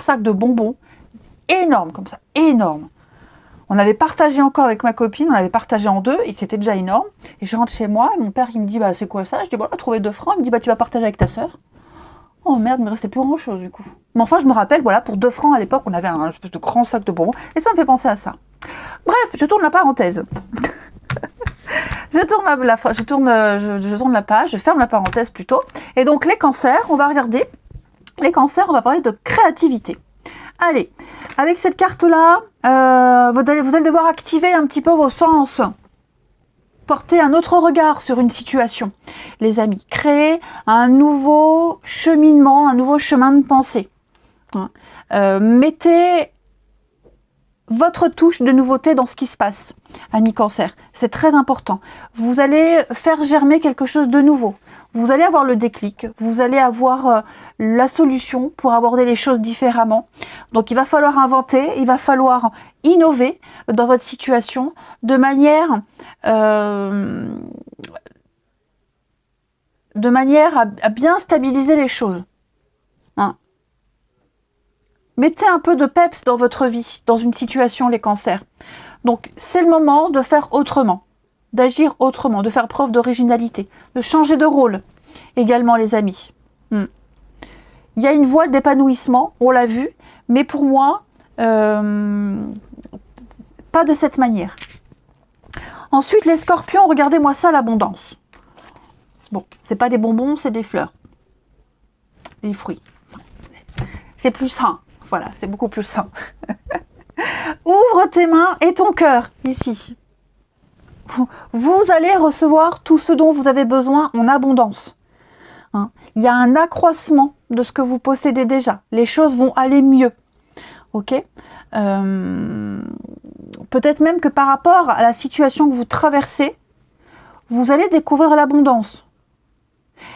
S1: sac de bonbons énorme comme ça, énorme. On avait partagé encore avec ma copine, on l'avait partagé en 2 et c'était déjà énorme. Et je rentre chez moi, et mon père il me dit c'est quoi ça? Je dis on a trouvé 2 francs. Il me dit tu vas partager avec ta sœur. Oh merde, il me restait plus grand chose du coup. Mais enfin je me rappelle, voilà, pour 2 francs à l'époque, on avait un espèce de grand sac de bonbons et ça me fait penser à ça. Bref, je tourne la parenthèse. je tourne la page, je ferme la parenthèse plutôt. Et donc les cancers, on va regarder. Les cancers, on va parler de créativité. Allez, avec cette carte-là, vous allez devoir activer un petit peu vos sens. Porter un autre regard sur une situation, les amis. Créer un nouveau cheminement, un nouveau chemin de pensée. Mettez votre touche de nouveauté dans ce qui se passe, amis cancer. C'est très important. Vous allez faire germer quelque chose de nouveau. Vous allez avoir le déclic, vous allez avoir la solution pour aborder les choses différemment. Donc il va falloir inventer, il va falloir innover dans votre situation de manière à bien stabiliser les choses. Mettez un peu de peps dans votre vie, dans une situation, les cancers. Donc c'est le moment de faire autrement, d'agir autrement, de faire preuve d'originalité, de changer de rôle également, les amis. Il y a une voie d'épanouissement, on l'a vu, mais pour moi, pas de cette manière. Ensuite, les scorpions, regardez-moi ça, l'abondance. Bon, c'est pas des bonbons, c'est des fleurs, des fruits. C'est plus sain, voilà, c'est beaucoup plus sain. Ouvre tes mains et ton cœur, ici. Vous allez recevoir tout ce dont vous avez besoin en abondance. Il y a un accroissement de ce que vous possédez déjà. Les choses vont aller mieux. Ok, peut-être même que par rapport à la situation que vous traversez, vous allez découvrir l'abondance.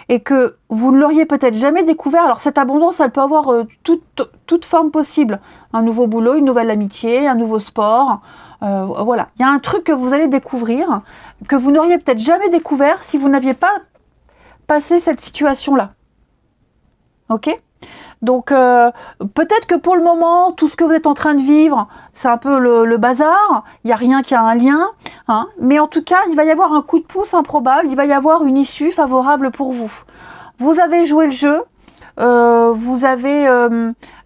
S1: Et que vous ne l'auriez peut-être jamais découvert. Alors cette abondance, elle peut avoir toute forme possible. Un nouveau boulot, une nouvelle amitié, un nouveau sport, Voilà, il y a un truc que vous allez découvrir, que vous n'auriez peut-être jamais découvert si vous n'aviez pas passé cette situation-là. Ok ? Donc, peut-être que pour le moment, tout ce que vous êtes en train de vivre, c'est un peu le bazar, il n'y a rien qui a un lien, hein, mais en tout cas, il va y avoir un coup de pouce improbable, il va y avoir une issue favorable pour vous. Vous avez joué le jeu, vous avez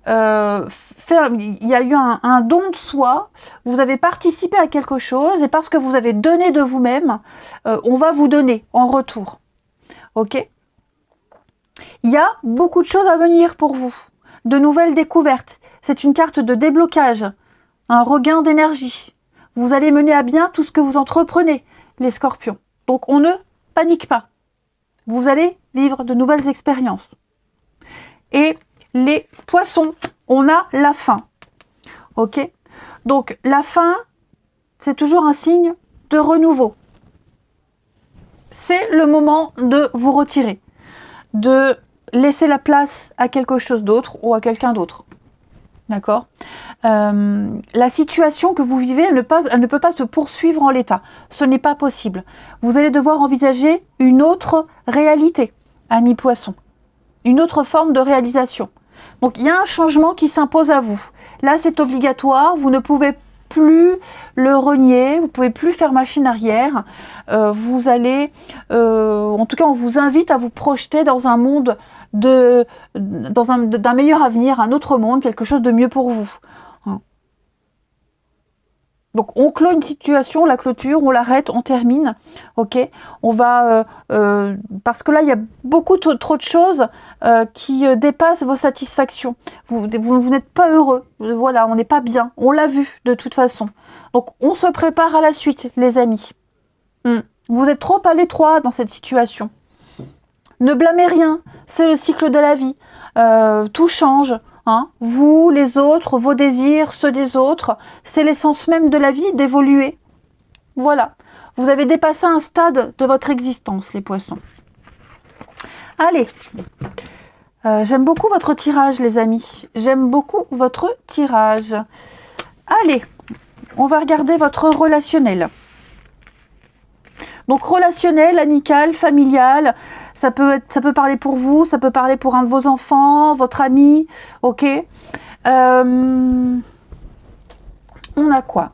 S1: il y a eu un don de soi, vous avez participé à quelque chose, et parce que vous avez donné de vous-même, on va vous donner en retour. Ok ? Il y a beaucoup de choses à venir pour vous, de nouvelles découvertes. C'est une carte de déblocage, un regain d'énergie. Vous allez mener à bien tout ce que vous entreprenez, les scorpions. Donc on ne panique pas. Vous allez vivre de nouvelles expériences. Et les poissons, on a la fin. Ok ? Donc la fin, c'est toujours un signe de renouveau. C'est le moment de vous retirer, de laisser la place à quelque chose d'autre ou à quelqu'un d'autre. D'accord ? La situation que vous vivez, elle ne peut pas se poursuivre en l'état. Ce n'est pas possible. Vous allez devoir envisager une autre réalité, ami poisson. Une autre forme de réalisation. Donc, il y a un changement qui s'impose à vous. Là, c'est obligatoire. Vous ne pouvez plus le renier. Vous ne pouvez plus faire machine arrière. Vous allez... en tout cas, on vous invite à vous projeter dans un monde d'un meilleur avenir, un autre monde, quelque chose de mieux pour vous. Donc on clôt une situation, la clôture, on l'arrête, on termine, ok. On va, parce que là il y a beaucoup trop de choses qui dépassent vos satisfactions. Vous n'êtes pas heureux, voilà, on n'est pas bien, on l'a vu de toute façon. Donc on se prépare à la suite, les amis. Vous êtes trop à l'étroit dans cette situation. Ne blâmez rien, c'est le cycle de la vie. Tout change. Hein, vous, les autres, vos désirs, ceux des autres, c'est l'essence même de la vie d'évoluer. Voilà. Vous avez dépassé un stade de votre existence, les poissons. Allez. J'aime beaucoup votre tirage, les amis. J'aime beaucoup votre tirage. Allez. On va regarder votre relationnel. Donc relationnel, amical, familial, ça peut parler pour vous, ça peut parler pour un de vos enfants, votre ami, ok. On a quoi?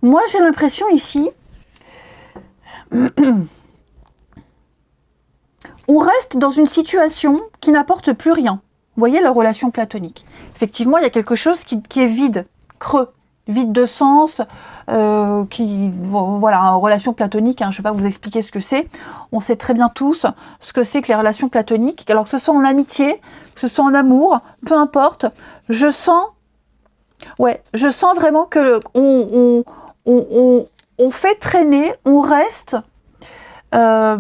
S1: Moi j'ai l'impression ici, on reste dans une situation qui n'apporte plus rien. Vous voyez la relation platonique. Effectivement, il y a quelque chose qui est vide, creux, vide de sens, voilà, une relation platonique, hein, je ne vais pas vous expliquer ce que c'est. On sait très bien tous ce que c'est que les relations platoniques. Alors que ce soit en amitié, que ce soit en amour, peu importe, je sens vraiment que on fait traîner, on reste, mais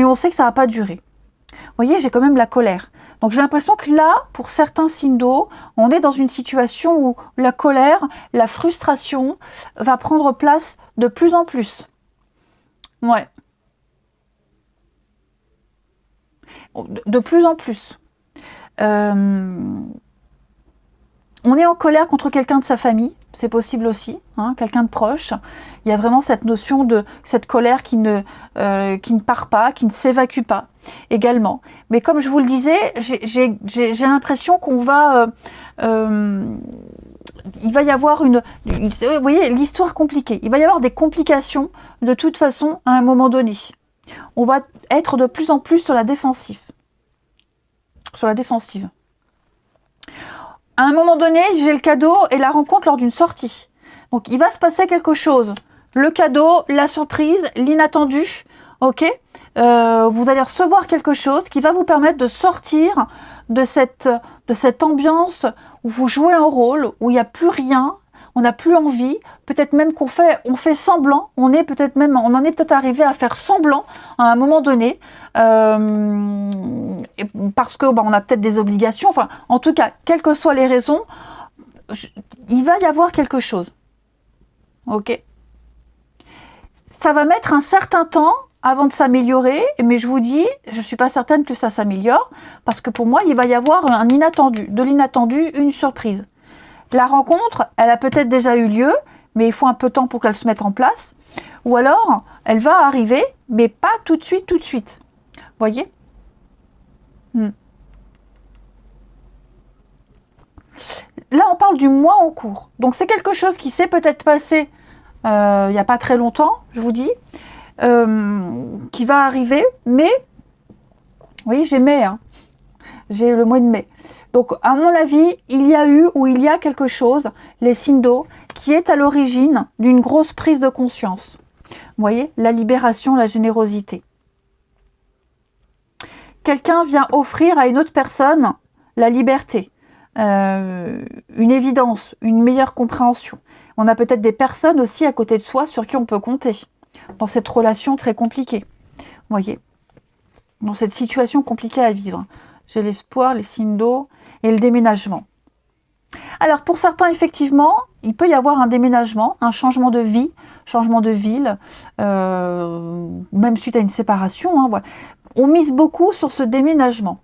S1: on sait que ça ne va pas durer. Vous voyez, j'ai quand même la colère. Donc j'ai l'impression que là, pour certains signes d'eau, on est dans une situation où la colère, la frustration va prendre place de plus en plus. Ouais. De plus en plus. On est en colère contre quelqu'un de sa famille, c'est possible aussi, hein, quelqu'un de proche. Il y a vraiment cette notion de cette colère qui ne part pas, qui ne s'évacue pas également. Mais comme je vous le disais, j'ai l'impression qu'on va... il va y avoir vous voyez, l'histoire compliquée. Il va y avoir des complications de toute façon à un moment donné. On va être de plus en plus sur la défensive. Sur la défensive. À un moment donné, j'ai le cadeau et la rencontre lors d'une sortie. Donc, il va se passer quelque chose. Le cadeau, la surprise, l'inattendu, ok. Vous allez recevoir quelque chose qui va vous permettre de sortir de cette ambiance où vous jouez un rôle, où il n'y a plus rien, on n'a plus envie, peut-être même on fait semblant, on en est peut-être arrivé à faire semblant à un moment donné, parce que on a peut-être des obligations, enfin en tout cas, quelles que soient les raisons, il va y avoir quelque chose. Ok. Ça va mettre un certain temps avant de s'améliorer, mais je vous dis, je ne suis pas certaine que ça s'améliore, parce que pour moi, il va y avoir un inattendu, de l'inattendu, une surprise. La rencontre, elle a peut-être déjà eu lieu, mais il faut un peu de temps pour qu'elle se mette en place. Ou alors, elle va arriver, mais pas tout de suite, tout de suite. Voyez ? Là, on parle du mois en cours. Donc, c'est quelque chose qui s'est peut-être passé il n'y a pas très longtemps, je vous dis, qui va arriver, mais, oui, j'ai mai, hein. J'ai le mois de mai. Donc, à mon avis, il y a eu ou il y a quelque chose, les signes d'eau, qui est à l'origine d'une grosse prise de conscience. Vous voyez, la libération, la générosité. Quelqu'un vient offrir à une autre personne la liberté, une évidence, une meilleure compréhension. On a peut-être des personnes aussi à côté de soi sur qui on peut compter dans cette relation très compliquée. Vous voyez, dans cette situation compliquée à vivre. J'ai l'espoir, les signes d'eau et le déménagement. Alors pour certains, effectivement, il peut y avoir un déménagement, un changement de vie, changement de ville, même suite à une séparation. Hein, voilà. On mise beaucoup sur ce déménagement.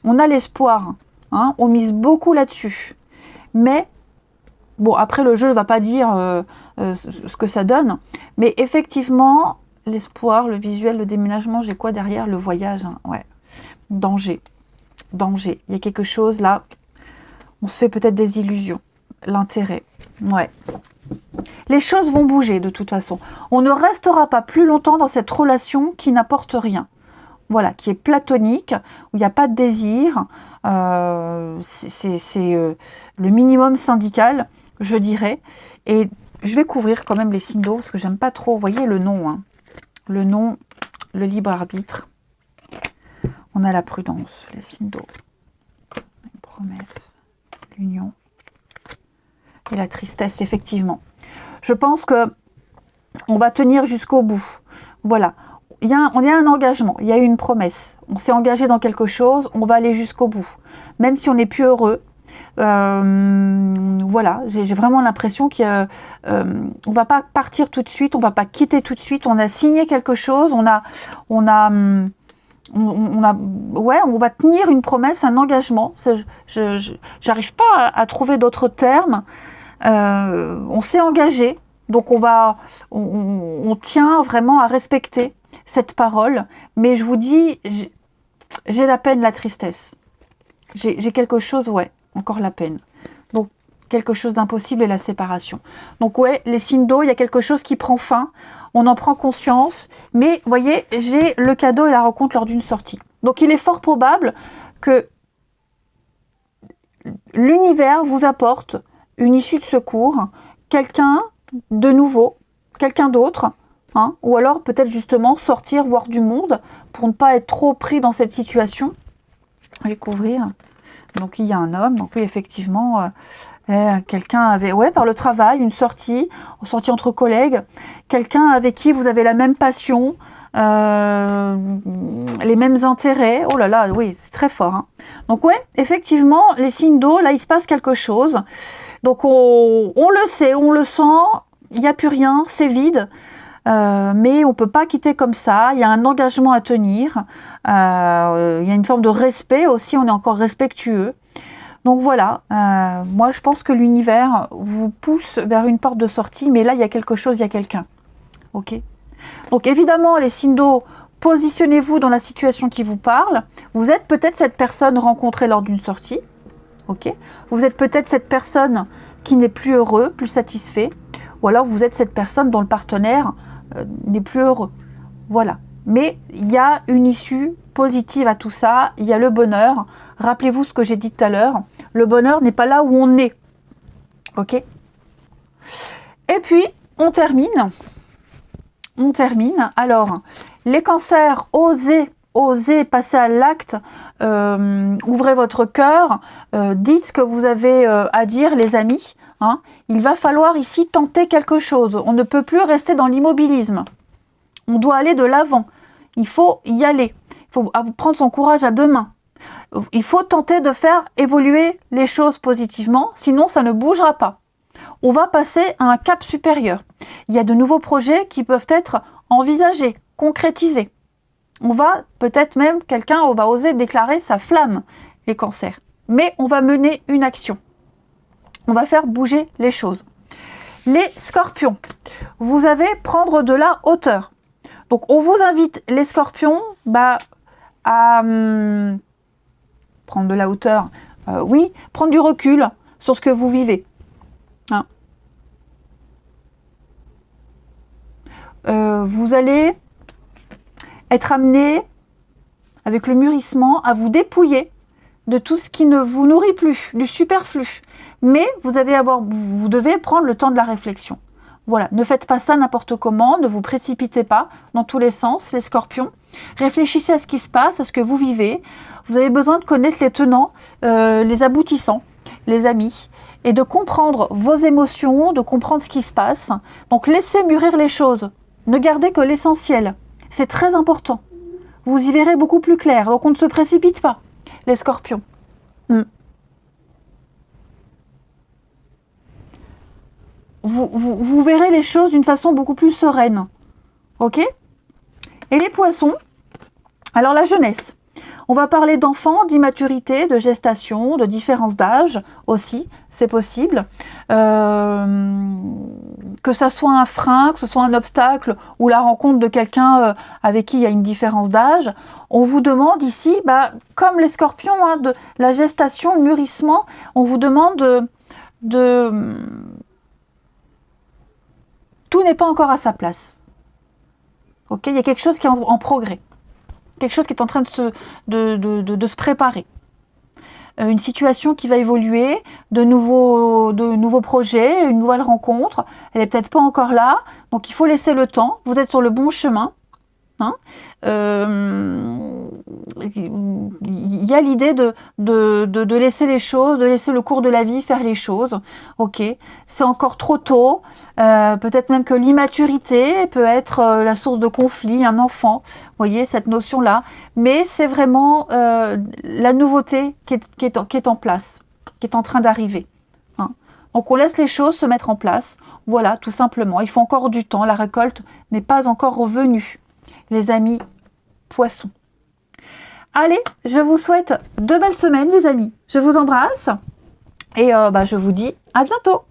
S1: On a l'espoir, hein, on mise beaucoup là-dessus. Mais, bon, après le jeu ne va pas dire ce que ça donne, mais effectivement, l'espoir, le visuel, le déménagement, j'ai quoi derrière? Le voyage, hein, ouais. Danger. Danger. Il y a quelque chose là, on se fait peut-être des illusions. L'intérêt, ouais. Les choses vont bouger de toute façon. On ne restera pas plus longtemps dans cette relation qui n'apporte rien. Voilà, qui est platonique, où il n'y a pas de désir. C'est le minimum syndical, je dirais. Et je vais couvrir quand même les signes d'eau, parce que j'aime pas trop. Vous voyez le nom, hein. Le nom, le libre arbitre. On a la prudence, les signes d'eau. Une promesse, l'union. Et la tristesse, effectivement. Je pense que on va tenir jusqu'au bout. Voilà. On a un engagement, il y a une promesse. On s'est engagé dans quelque chose, on va aller jusqu'au bout. Même si on n'est plus heureux. Voilà, j'ai vraiment l'impression qu'on ne va pas partir tout de suite, on ne va pas quitter tout de suite. On a signé quelque chose, on va tenir une promesse, un engagement. Je n'arrive pas à trouver d'autres termes. On s'est engagé, donc on tient vraiment à respecter cette parole. Mais je vous dis, j'ai la peine, la tristesse. J'ai quelque chose, ouais, encore la peine. Donc, quelque chose d'impossible et la séparation. Donc, ouais, les signes d'eau, il y a quelque chose qui prend fin. On en prend conscience. Mais, vous voyez, j'ai le cadeau et la rencontre lors d'une sortie. Donc, il est fort probable que l'univers vous apporte une issue de secours, quelqu'un de nouveau, quelqu'un d'autre, hein, ou alors peut-être justement sortir, voir du monde, pour ne pas être trop pris dans cette situation. Je vais couvrir. Donc il y a un homme, donc oui effectivement, quelqu'un avait, ouais, par le travail, une sortie entre collègues, quelqu'un avec qui vous avez la même passion, les mêmes intérêts. Oh là là, oui, c'est très fort. Hein. Donc ouais, effectivement, les signes d'eau, là il se passe quelque chose. Donc on le sait, on le sent, il n'y a plus rien, c'est vide. Mais on ne peut pas quitter comme ça, il y a un engagement à tenir, il y a une forme de respect aussi, on est encore respectueux. Donc voilà, moi je pense que l'univers vous pousse vers une porte de sortie, mais là il y a quelque chose, il y a quelqu'un. Ok. Donc évidemment les signes d'eau, positionnez-vous dans la situation qui vous parle. Vous êtes peut-être cette personne rencontrée lors d'une sortie. Ok. Vous êtes peut-être cette personne qui n'est plus heureux, plus satisfait. Ou alors vous êtes cette personne dont le partenaire n'est plus heureux. Voilà. Mais il y a une issue positive à tout ça. Il y a le bonheur. Rappelez-vous ce que j'ai dit tout à l'heure. Le bonheur n'est pas là où on est. Ok. Et puis, on termine. Alors, les cancers, osez passer à l'acte. Ouvrez votre cœur. Dites ce que vous avez à dire, les amis. Hein, il va falloir ici tenter quelque chose. On ne peut plus rester dans l'immobilisme. On doit aller de l'avant. Il faut y aller. Il faut prendre son courage à deux mains. Il faut tenter de faire évoluer les choses positivement, sinon ça ne bougera pas. On va passer à un cap supérieur. Il y a de nouveaux projets qui peuvent être envisagés. concrétiser. On va peut-être même, quelqu'un va oser déclarer sa flamme, les cancers. Mais on va mener une action. On va faire bouger les choses. Les scorpions, vous allez prendre de la hauteur. Donc on vous invite, les scorpions, à prendre de la hauteur. Oui, prendre du recul sur ce que vous vivez. Hein. Vous allez être amené, avec le mûrissement, à vous dépouiller de tout ce qui ne vous nourrit plus, du superflu. Mais vous devez prendre le temps de la réflexion. Voilà, ne faites pas ça n'importe comment, ne vous précipitez pas dans tous les sens, les scorpions. Réfléchissez à ce qui se passe, à ce que vous vivez. Vous avez besoin de connaître les tenants, les aboutissants, les amis, et de comprendre vos émotions, de comprendre ce qui se passe. Donc laissez mûrir les choses. Ne gardez que l'essentiel. C'est très important. Vous y verrez beaucoup plus clair. Donc on ne se précipite pas, les scorpions. Vous verrez les choses d'une façon beaucoup plus sereine. Ok? Et les poissons, alors la jeunesse. On va parler d'enfants, d'immaturité, de gestation, de différence d'âge aussi, c'est possible. Que ça soit un frein, que ce soit un obstacle ou la rencontre de quelqu'un avec qui il y a une différence d'âge. On vous demande ici, comme les scorpions, de la gestation, le mûrissement, on vous demande tout n'est pas encore à sa place. Ok, il y a quelque chose qui est en progrès. Quelque chose qui est en train de se préparer. Une situation qui va évoluer, de nouveaux projets, une nouvelle rencontre. Elle n'est peut-être pas encore là, donc il faut laisser le temps. Vous êtes sur le bon chemin. Hein, il y a l'idée de laisser les choses, de laisser le cours de la vie faire les choses. Ok, c'est encore trop tôt. Peut-être même que l'immaturité peut être la source de conflit, un enfant. Vous voyez, cette notion-là. Mais c'est vraiment la nouveauté qui est en place, qui est en train d'arriver. Hein. Donc on laisse les choses se mettre en place. Voilà, tout simplement. Il faut encore du temps. La récolte n'est pas encore revenue. Les amis poissons. Allez, je vous souhaite de belles semaines, les amis. Je vous embrasse et je vous dis à bientôt.